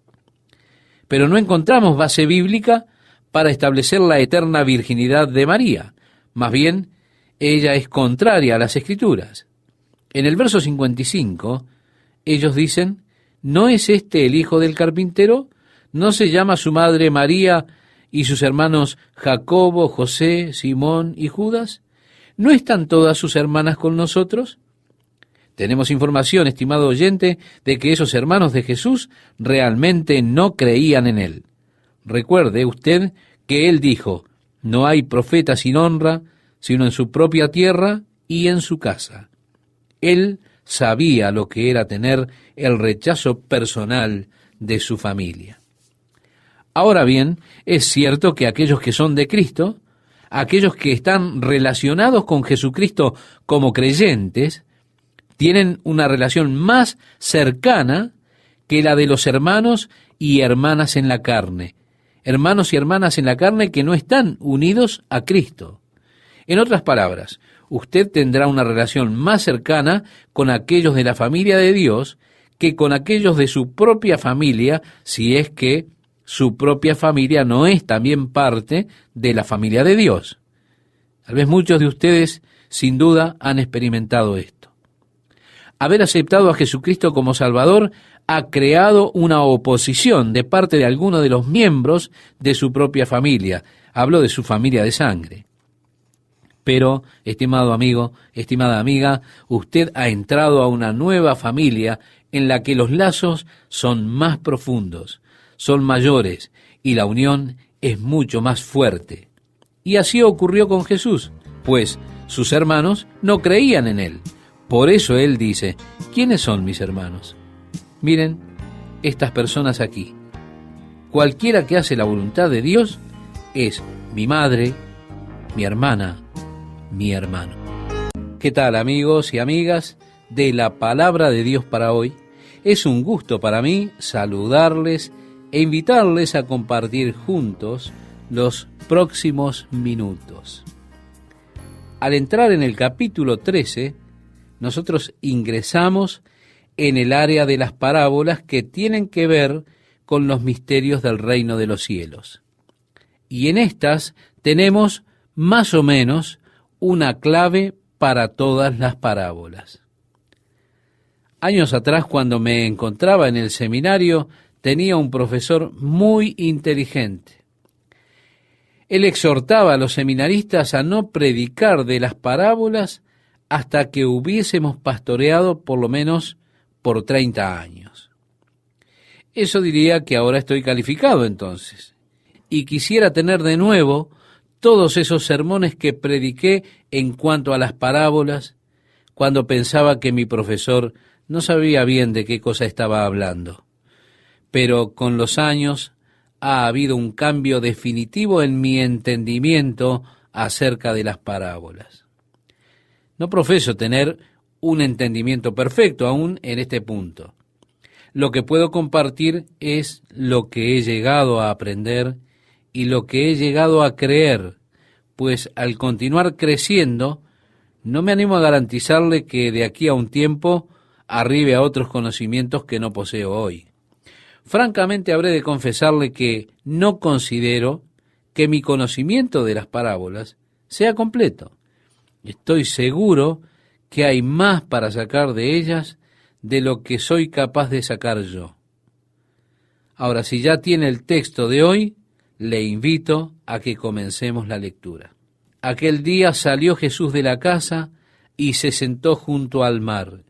Pero no encontramos base bíblica para establecer la eterna virginidad de María. Más bien, ella es contraria a las Escrituras. En el verso 55, ellos dicen, ¿no es este el hijo del carpintero? ¿No se llama su madre María y sus hermanos Jacobo, José, Simón y Judas? ¿No están todas sus hermanas con nosotros? Tenemos información, estimado oyente, de que esos hermanos de Jesús realmente no creían en él. Recuerde usted que él dijo, no hay profeta sin honra, sino en su propia tierra y en su casa. Él sabía lo que era tener el rechazo personal de su familia. Ahora bien, es cierto que aquellos que son de Cristo, aquellos que están relacionados con Jesucristo como creyentes, tienen una relación más cercana que la de los hermanos y hermanas en la carne. Hermanos y hermanas en la carne que no están unidos a Cristo. En otras palabras, usted tendrá una relación más cercana con aquellos de la familia de Dios que con aquellos de su propia familia, si es que su propia familia no es también parte de la familia de Dios. Tal vez muchos de ustedes, sin duda, han experimentado esto. Haber aceptado a Jesucristo como Salvador ha creado una oposición de parte de algunos de los miembros de su propia familia. Hablo de su familia de sangre. Pero, estimado amigo, estimada amiga, usted ha entrado a una nueva familia en la que los lazos son más profundos, son mayores y la unión es mucho más fuerte. Y así ocurrió con Jesús, pues sus hermanos no creían en él. Por eso él dice, ¿quiénes son mis hermanos? Miren, estas personas aquí. Cualquiera que hace la voluntad de Dios es mi madre, mi hermana, mi hermano. ¿Qué tal, amigos y amigas de la Palabra de Dios para hoy? Es un gusto para mí saludarles e invitarles a compartir juntos los próximos minutos. Al entrar en el capítulo 13, nosotros ingresamos en el área de las parábolas que tienen que ver con los misterios del reino de los cielos. Y en estas tenemos más o menos una clave para todas las parábolas. Años atrás, cuando me encontraba en el seminario, tenía un profesor muy inteligente. Él exhortaba a los seminaristas a no predicar de las parábolas hasta que hubiésemos pastoreado por lo menos por 30 años. Eso diría que ahora estoy calificado entonces, y quisiera tener de nuevo todos esos sermones que prediqué en cuanto a las parábolas, cuando pensaba que mi profesor no sabía bien de qué cosa estaba hablando. Pero con los años ha habido un cambio definitivo en mi entendimiento acerca de las parábolas. No profeso tener un entendimiento perfecto aún en este punto. Lo que puedo compartir es lo que he llegado a aprender y lo que he llegado a creer, pues al continuar creciendo, no me animo a garantizarle que de aquí a un tiempo arribe a otros conocimientos que no poseo hoy. Francamente, habré de confesarle que no considero que mi conocimiento de las parábolas sea completo. Estoy seguro que hay más para sacar de ellas de lo que soy capaz de sacar yo. Ahora, si ya tiene el texto de hoy, le invito a que comencemos la lectura. Aquel día salió Jesús de la casa y se sentó junto al mar,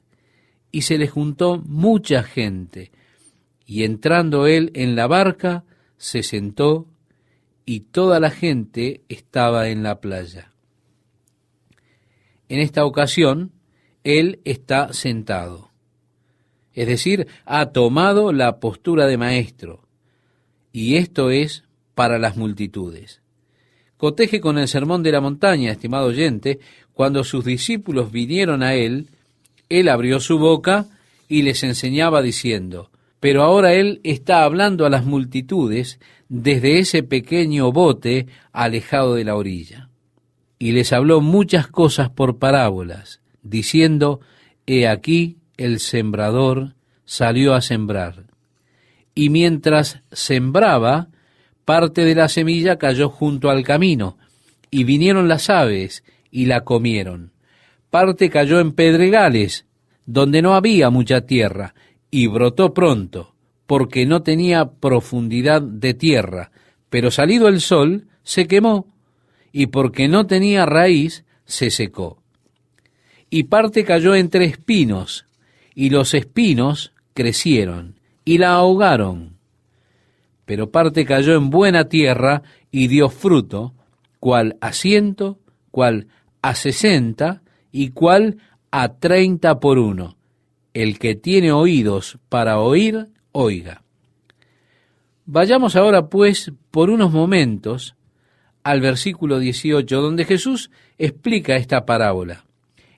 y se le juntó mucha gente, y entrando él en la barca, se sentó, y toda la gente estaba en la playa. En esta ocasión, él está sentado. Es decir, ha tomado la postura de maestro, y esto es para las multitudes. Coteje con el sermón de la montaña, estimado oyente, cuando sus discípulos vinieron a él abrió su boca y les enseñaba diciendo, pero ahora él está hablando a las multitudes desde ese pequeño bote alejado de la orilla. Y les habló muchas cosas por parábolas, diciendo, he aquí, el sembrador salió a sembrar. Y mientras sembraba, parte de la semilla cayó junto al camino, y vinieron las aves y la comieron. Parte cayó en pedregales, donde no había mucha tierra, y brotó pronto, porque no tenía profundidad de tierra, pero salido el sol, se quemó, y porque no tenía raíz, se secó. Y parte cayó entre espinos, y los espinos crecieron y la ahogaron. Pero parte cayó en buena tierra y dio fruto, cual a 100, cual a 60 y cual a 30 por uno. El que tiene oídos para oír, oiga. Vayamos ahora pues por unos momentos al versículo 18, donde Jesús explica esta parábola.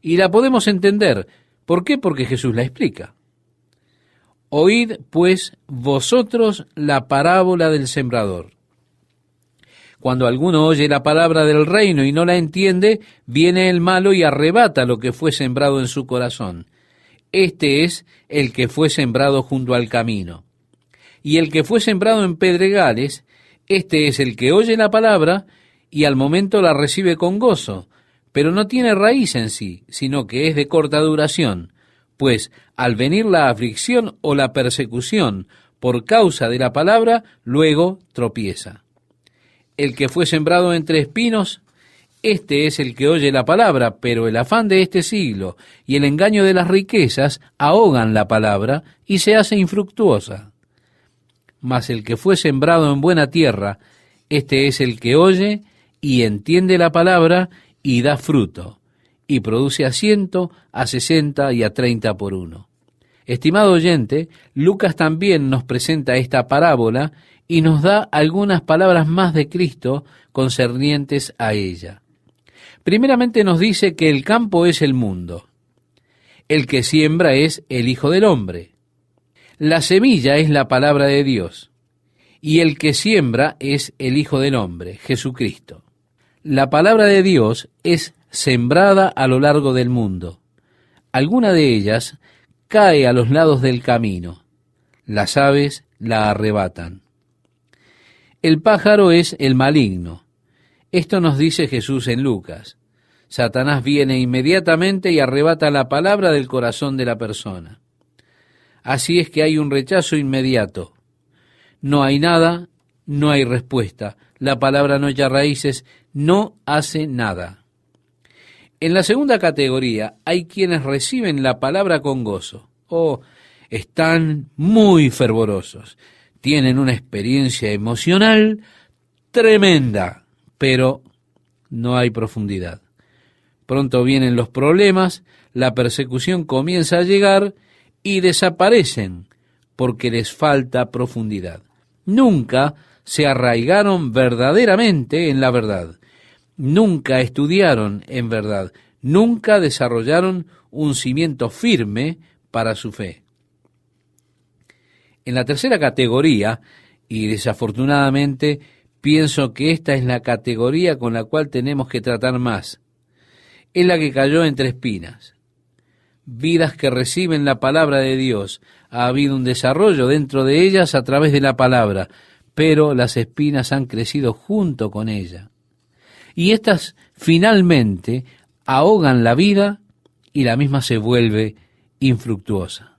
Y la podemos entender. ¿Por qué? Porque Jesús la explica. Oíd, pues, vosotros la parábola del sembrador. Cuando alguno oye la palabra del reino y no la entiende, viene el malo y arrebata lo que fue sembrado en su corazón. Este es el que fue sembrado junto al camino. Y el que fue sembrado en pedregales, este es el que oye la palabra y al momento la recibe con gozo, pero no tiene raíz en sí, sino que es de corta duración, pues al venir la aflicción o la persecución por causa de la palabra, luego tropieza. El que fue sembrado entre espinos, este es el que oye la palabra, pero el afán de este siglo y el engaño de las riquezas ahogan la palabra y se hace infructuosa. Mas el que fue sembrado en buena tierra, este es el que oye y entiende la palabra y da fruto, y produce a 100, a 60 y a 30 por uno. Estimado oyente, Lucas también nos presenta esta parábola y nos da algunas palabras más de Cristo concernientes a ella. Primeramente nos dice que el campo es el mundo. El que siembra es el Hijo del Hombre. La semilla es la palabra de Dios. Y el que siembra es el Hijo del Hombre, Jesucristo. La palabra de Dios es sembrada a lo largo del mundo. Alguna de ellas cae a los lados del camino. Las aves la arrebatan. El pájaro es el maligno. Esto nos dice Jesús en Lucas. Satanás viene inmediatamente y arrebata la palabra del corazón de la persona. Así es que hay un rechazo inmediato. No hay nada, no hay respuesta. La palabra no echa raíces, no hace nada. En la segunda categoría hay quienes reciben la palabra con gozo. Están muy fervorosos. Tienen una experiencia emocional tremenda, pero no hay profundidad. Pronto vienen los problemas, la persecución comienza a llegar y desaparecen porque les falta profundidad. Nunca se arraigaron verdaderamente en la verdad. Nunca estudiaron en verdad. Nunca desarrollaron un cimiento firme para su fe. En la tercera categoría, y desafortunadamente pienso que esta es la categoría con la cual tenemos que tratar más, es la que cayó entre espinas. Vidas que reciben la palabra de Dios. Ha habido un desarrollo dentro de ellas a través de la palabra, pero las espinas han crecido junto con ella. Y éstas finalmente ahogan la vida y la misma se vuelve infructuosa.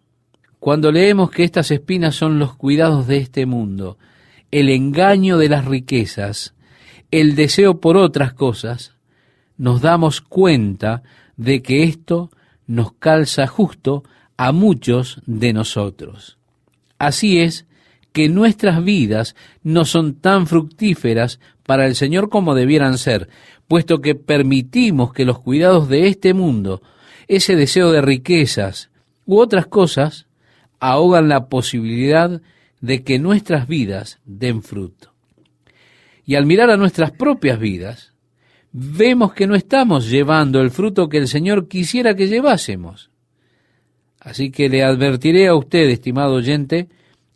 Cuando leemos que estas espinas son los cuidados de este mundo, el engaño de las riquezas, el deseo por otras cosas, nos damos cuenta de que esto nos calza justo a muchos de nosotros. Así es que nuestras vidas no son tan fructíferas para el Señor como debieran ser, puesto que permitimos que los cuidados de este mundo, ese deseo de riquezas u otras cosas, ahogan la posibilidad de que nuestras vidas den fruto. Y al mirar a nuestras propias vidas, vemos que no estamos llevando el fruto que el Señor quisiera que llevásemos. Así que le advertiré a usted, estimado oyente,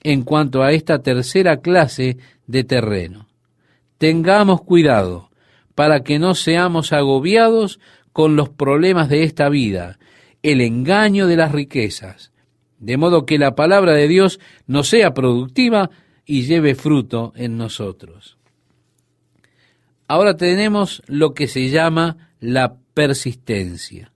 en cuanto a esta tercera clase de terreno. Tengamos cuidado para que no seamos agobiados con los problemas de esta vida, el engaño de las riquezas, de modo que la palabra de Dios no sea productiva y lleve fruto en nosotros. Ahora tenemos lo que se llama la persistencia.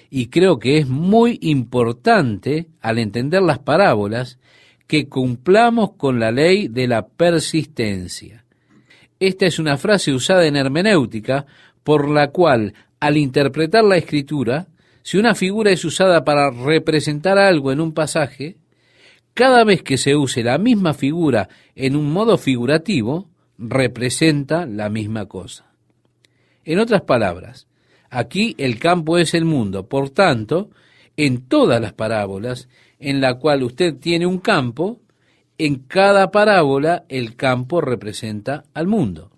Y creo que es muy importante, al entender las parábolas, que cumplamos con la ley de la persistencia. Esta es una frase usada en hermenéutica, por la cual, al interpretar la Escritura, si una figura es usada para representar algo en un pasaje, cada vez que se use la misma figura en un modo figurativo, representa la misma cosa. En otras palabras, aquí el campo es el mundo. Por tanto, en todas las parábolas en la cual usted tiene un campo, en cada parábola el campo representa al mundo.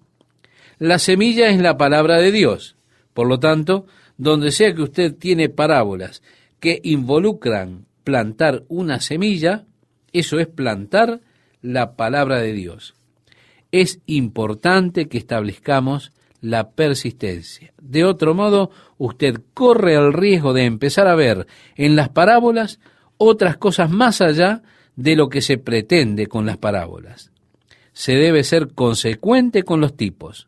La semilla es la palabra de Dios. Por lo tanto, donde sea que usted tiene parábolas que involucran plantar una semilla, eso es plantar la palabra de Dios. Es importante que establezcamos la persistencia. De otro modo, usted corre el riesgo de empezar a ver en las parábolas otras cosas más allá de lo que se pretende con las parábolas. Se debe ser consecuente con los tipos.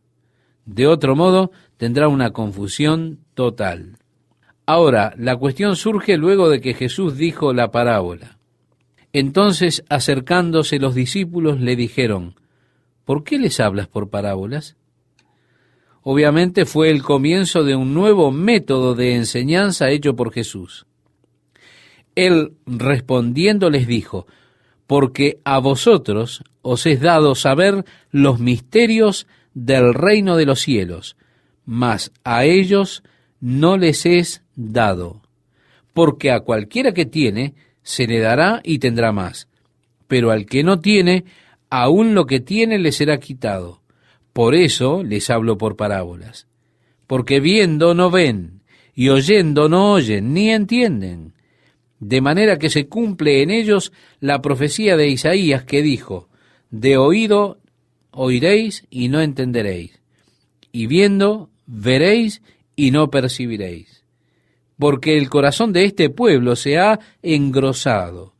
De otro modo, tendrá una confusión total. Ahora, la cuestión surge luego de que Jesús dijo la parábola. Entonces, acercándose los discípulos, le dijeron, ¿por qué les hablas por parábolas? Obviamente fue el comienzo de un nuevo método de enseñanza hecho por Jesús. Él, respondiendo, les dijo, porque a vosotros os es dado saber los misterios del reino de los cielos, mas a ellos no les es dado, porque a cualquiera que tiene, se le dará y tendrá más, pero al que no tiene, aún lo que tiene le será quitado. Por eso les hablo por parábolas, porque viendo no ven, y oyendo no oyen, ni entienden, de manera que se cumple en ellos la profecía de Isaías que dijo, de oído oiréis y no entenderéis, y viendo veréis y no percibiréis, porque el corazón de este pueblo se ha engrosado,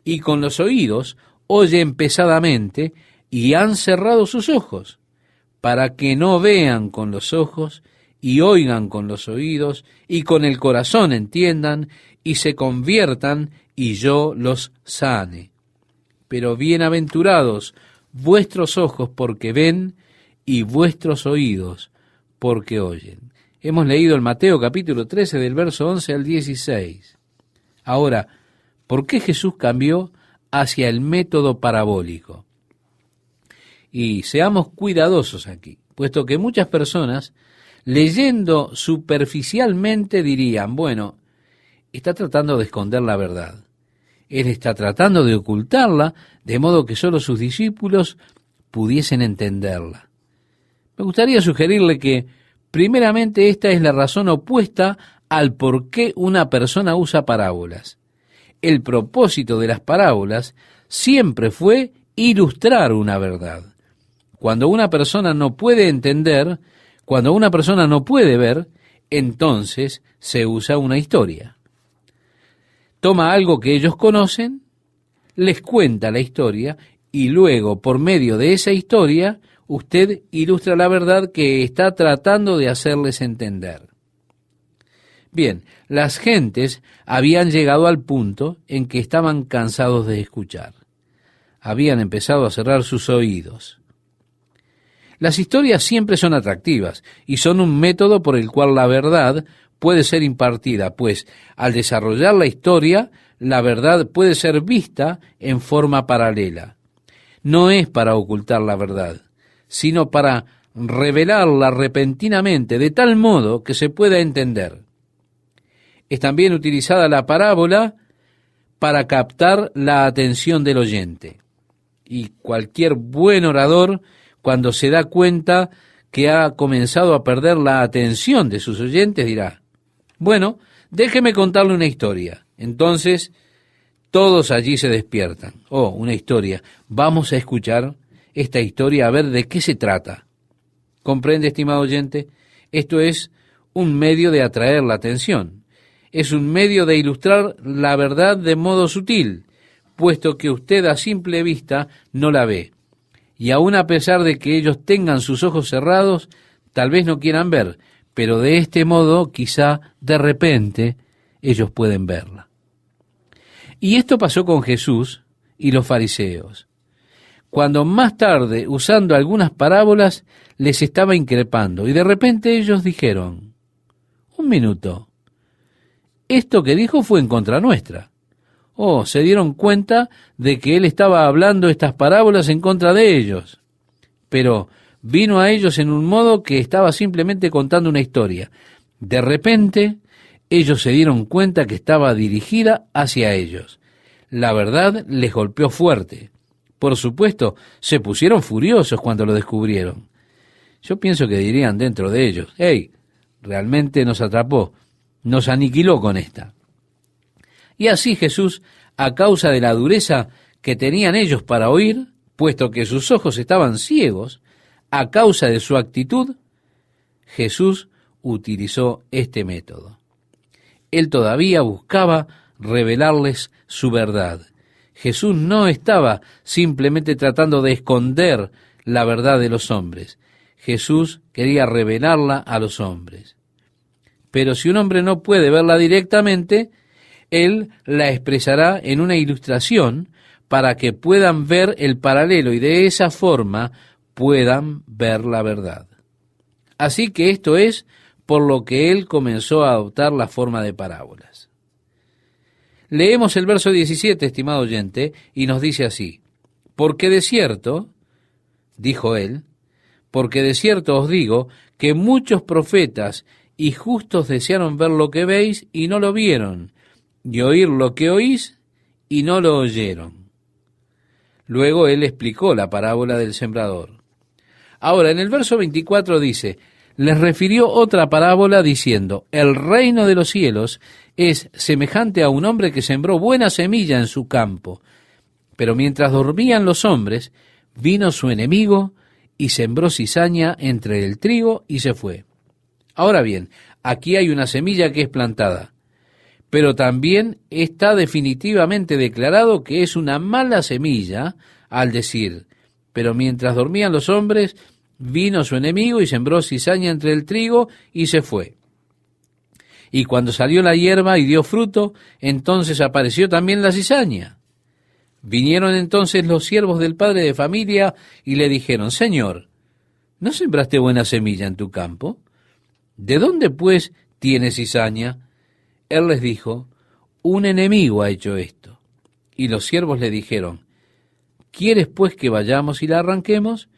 y con los oídos oyen pesadamente, y han cerrado sus ojos, para que no vean con los ojos, y oigan con los oídos, y con el corazón entiendan, y se conviertan, y yo los sane. Pero bienaventurados vuestros ojos porque ven, y vuestros oídos porque oyen. Hemos leído el Mateo capítulo 13 del verso 11 al 16. Ahora, ¿por qué Jesús cambió hacia el método parabólico? Y seamos cuidadosos aquí, puesto que muchas personas, leyendo superficialmente, dirían, bueno, está tratando de esconder la verdad. Él está tratando de ocultarla, de modo que solo sus discípulos pudiesen entenderla. Me gustaría sugerirle que, primeramente, esta es la razón opuesta al por qué una persona usa parábolas. El propósito de las parábolas siempre fue ilustrar una verdad. Cuando una persona no puede entender, cuando una persona no puede ver, entonces se usa una historia. Toma algo que ellos conocen, les cuenta la historia y luego, por medio de esa historia, usted ilustra la verdad que está tratando de hacerles entender. Bien, las gentes habían llegado al punto en que estaban cansados de escuchar. Habían empezado a cerrar sus oídos. Las historias siempre son atractivas y son un método por el cual la verdad puede ser impartida, pues al desarrollar la historia, la verdad puede ser vista en forma paralela. No es para ocultar la verdad, sino para revelarla repentinamente, de tal modo que se pueda entender. Es también utilizada la parábola para captar la atención del oyente. Y cualquier buen orador, cuando se da cuenta que ha comenzado a perder la atención de sus oyentes, dirá, bueno, déjeme contarle una historia. Entonces, todos allí se despiertan. Oh, una historia. Vamos a escuchar esta historia a ver de qué se trata. ¿Comprende, estimado oyente? Esto es un medio de atraer la atención. Es un medio de ilustrar la verdad de modo sutil, puesto que usted a simple vista no la ve. Y aun a pesar de que ellos tengan sus ojos cerrados, tal vez no quieran ver, pero de este modo quizá de repente ellos pueden verla. Y esto pasó con Jesús y los fariseos, cuando más tarde, usando algunas parábolas, les estaba increpando, y de repente ellos dijeron, un minuto, esto que dijo fue en contra nuestra. Oh, se dieron cuenta de que él estaba hablando estas parábolas en contra de ellos, pero vino a ellos en un modo que estaba simplemente contando una historia. De repente, ellos se dieron cuenta que estaba dirigida hacia ellos. La verdad les golpeó fuerte. Por supuesto, se pusieron furiosos cuando lo descubrieron. Yo pienso que dirían dentro de ellos, hey, realmente nos atrapó, nos aniquiló con esta. Y así Jesús, a causa de la dureza que tenían ellos para oír, puesto que sus ojos estaban ciegos, a causa de su actitud, Jesús utilizó este método. Él todavía buscaba revelarles su verdad. Jesús no estaba simplemente tratando de esconder la verdad de los hombres. Jesús quería revelarla a los hombres. Pero si un hombre no puede verla directamente, él la expresará en una ilustración para que puedan ver el paralelo y de esa forma puedan ver la verdad. Así que esto es por lo que él comenzó a adoptar la forma de parábolas. Leemos el verso 17, estimado oyente, y nos dice así, porque de cierto, dijo él, porque de cierto os digo que muchos profetas y justos desearon ver lo que veis y no lo vieron, y oír lo que oís y no lo oyeron. Luego él explicó la parábola del sembrador. Ahora, en el verso 24 dice, les refirió otra parábola diciendo, el reino de los cielos es semejante a un hombre que sembró buena semilla en su campo, pero mientras dormían los hombres, vino su enemigo y sembró cizaña entre el trigo y se fue. Ahora bien, aquí hay una semilla que es plantada, pero también está definitivamente declarado que es una mala semilla al decir, pero mientras dormían los hombres, vino su enemigo y sembró cizaña entre el trigo y se fue. Y cuando salió la hierba y dio fruto, entonces apareció también la cizaña. Vinieron entonces los siervos del padre de familia y le dijeron, Señor, ¿no sembraste buena semilla en tu campo? ¿De dónde, pues, tienes cizaña? Él les dijo, un enemigo ha hecho esto. Y los siervos le dijeron, ¿quieres, pues, que vayamos y la arranquemos?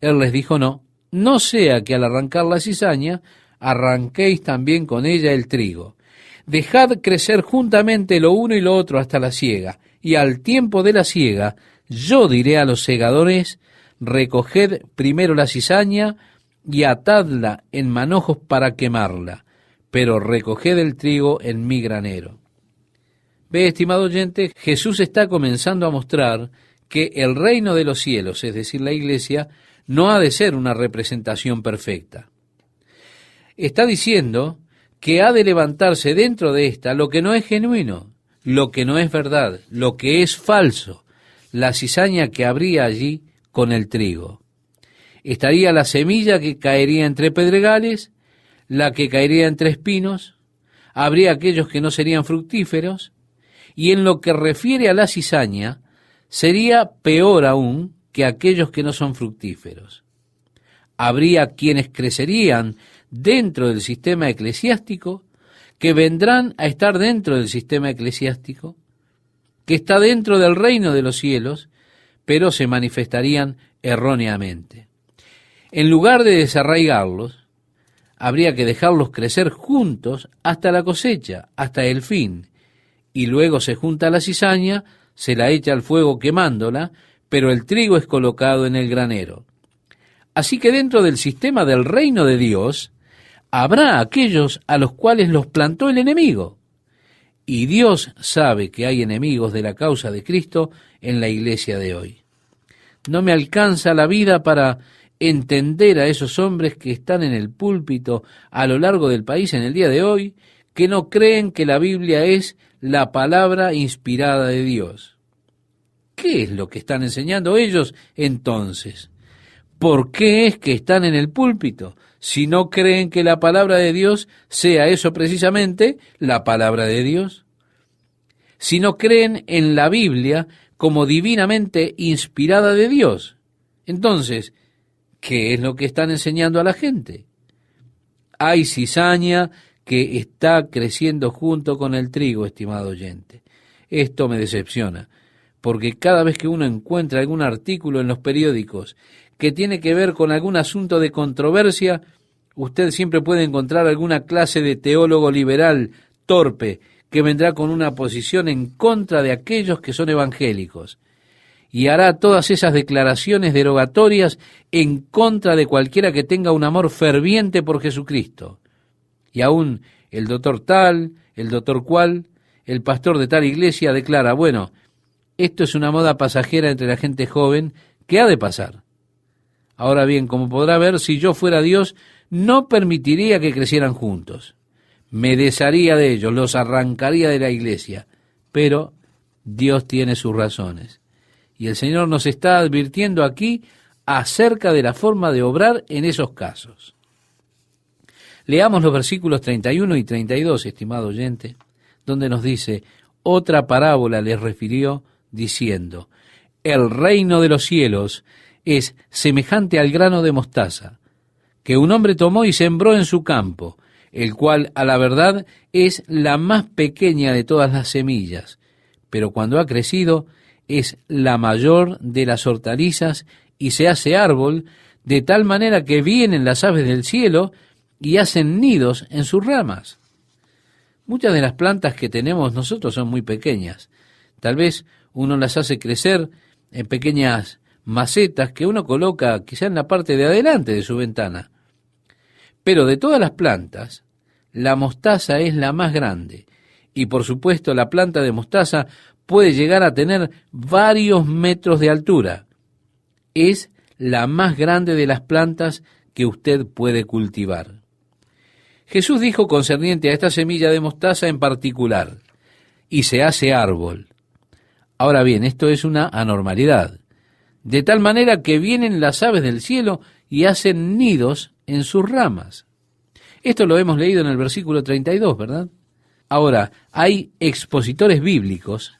Él les dijo, no, no sea que al arrancar la cizaña, arranquéis también con ella el trigo. Dejad crecer juntamente lo uno y lo otro hasta la siega, y al tiempo de la siega, yo diré a los segadores, recoged primero la cizaña y atadla en manojos para quemarla, pero recoged el trigo en mi granero. Ve, estimado oyente, Jesús está comenzando a mostrar que el reino de los cielos, es decir, la iglesia, no ha de ser una representación perfecta. Está diciendo que ha de levantarse dentro de esta lo que no es genuino, lo que no es verdad, lo que es falso, la cizaña que habría allí con el trigo. Estaría la semilla que caería entre pedregales, la que caería entre espinos, habría aquellos que no serían fructíferos, y en lo que refiere a la cizaña, sería peor aún que aquellos que no son fructíferos. Habría quienes crecerían dentro del sistema eclesiástico, que vendrán a estar dentro del sistema eclesiástico, que está dentro del reino de los cielos, pero se manifestarían erróneamente. En lugar de desarraigarlos, habría que dejarlos crecer juntos hasta la cosecha, hasta el fin, y luego se junta la cizaña, se la echa al fuego quemándola, pero el trigo es colocado en el granero. Así que dentro del sistema del reino de Dios, habrá aquellos a los cuales los plantó el enemigo. Y Dios sabe que hay enemigos de la causa de Cristo en la iglesia de hoy. No me alcanza la vida para entender a esos hombres que están en el púlpito a lo largo del país en el día de hoy, que no creen que la Biblia es la palabra inspirada de Dios. ¿Qué es lo que están enseñando ellos entonces? ¿Por qué es que están en el púlpito si no creen que la palabra de Dios sea eso precisamente, la palabra de Dios? Si no creen en la Biblia como divinamente inspirada de Dios. Entonces, ¿qué es lo que están enseñando a la gente? Hay cizaña que está creciendo junto con el trigo, estimado oyente. Esto me decepciona, porque cada vez que uno encuentra algún artículo en los periódicos que tiene que ver con algún asunto de controversia, usted siempre puede encontrar alguna clase de teólogo liberal torpe que vendrá con una posición en contra de aquellos que son evangélicos y hará todas esas declaraciones derogatorias en contra de cualquiera que tenga un amor ferviente por Jesucristo. Y aún el doctor tal, el doctor cual, el pastor de tal iglesia declara, bueno, esto es una moda pasajera entre la gente joven que ha de pasar. Ahora bien, como podrá ver, si yo fuera Dios, no permitiría que crecieran juntos. Me desharía de ellos, los arrancaría de la iglesia. Pero Dios tiene sus razones. Y el Señor nos está advirtiendo aquí acerca de la forma de obrar en esos casos. Leamos los versículos 31 y 32, estimado oyente, donde nos dice, otra parábola les refirió diciendo, el reino de los cielos es semejante al grano de mostaza, que un hombre tomó y sembró en su campo, el cual a la verdad es la más pequeña de todas las semillas, pero cuando ha crecido es la mayor de las hortalizas y se hace árbol, de tal manera que vienen las aves del cielo y hacen nidos en sus ramas. Muchas de las plantas que tenemos nosotros son muy pequeñas. Tal vez uno las hace crecer en pequeñas macetas que uno coloca quizá en la parte de adelante de su ventana. Pero de todas las plantas, la mostaza es la más grande. Y por supuesto la planta de mostaza puede llegar a tener varios metros de altura. Es la más grande de las plantas que usted puede cultivar. Jesús dijo concerniente a esta semilla de mostaza en particular, y se hace árbol. Ahora bien, esto es una anormalidad, de tal manera que vienen las aves del cielo y hacen nidos en sus ramas. Esto lo hemos leído en el versículo 32, ¿verdad? Ahora, hay expositores bíblicos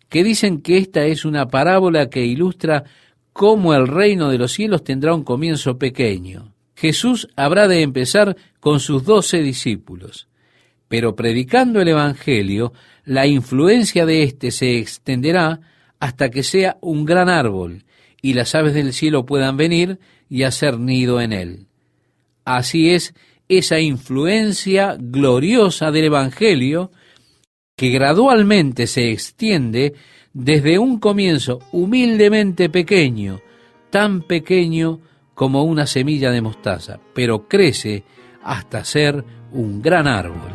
que dicen que esta es una parábola que ilustra cómo el reino de los cielos tendrá un comienzo pequeño. Jesús habrá de empezar con sus 12 discípulos, pero predicando el Evangelio, la influencia de éste se extenderá hasta que sea un gran árbol y las aves del cielo puedan venir y hacer nido en él. Así es esa influencia gloriosa del Evangelio que gradualmente se extiende desde un comienzo humildemente pequeño, tan pequeño como una semilla de mostaza, pero crece hasta ser un gran árbol.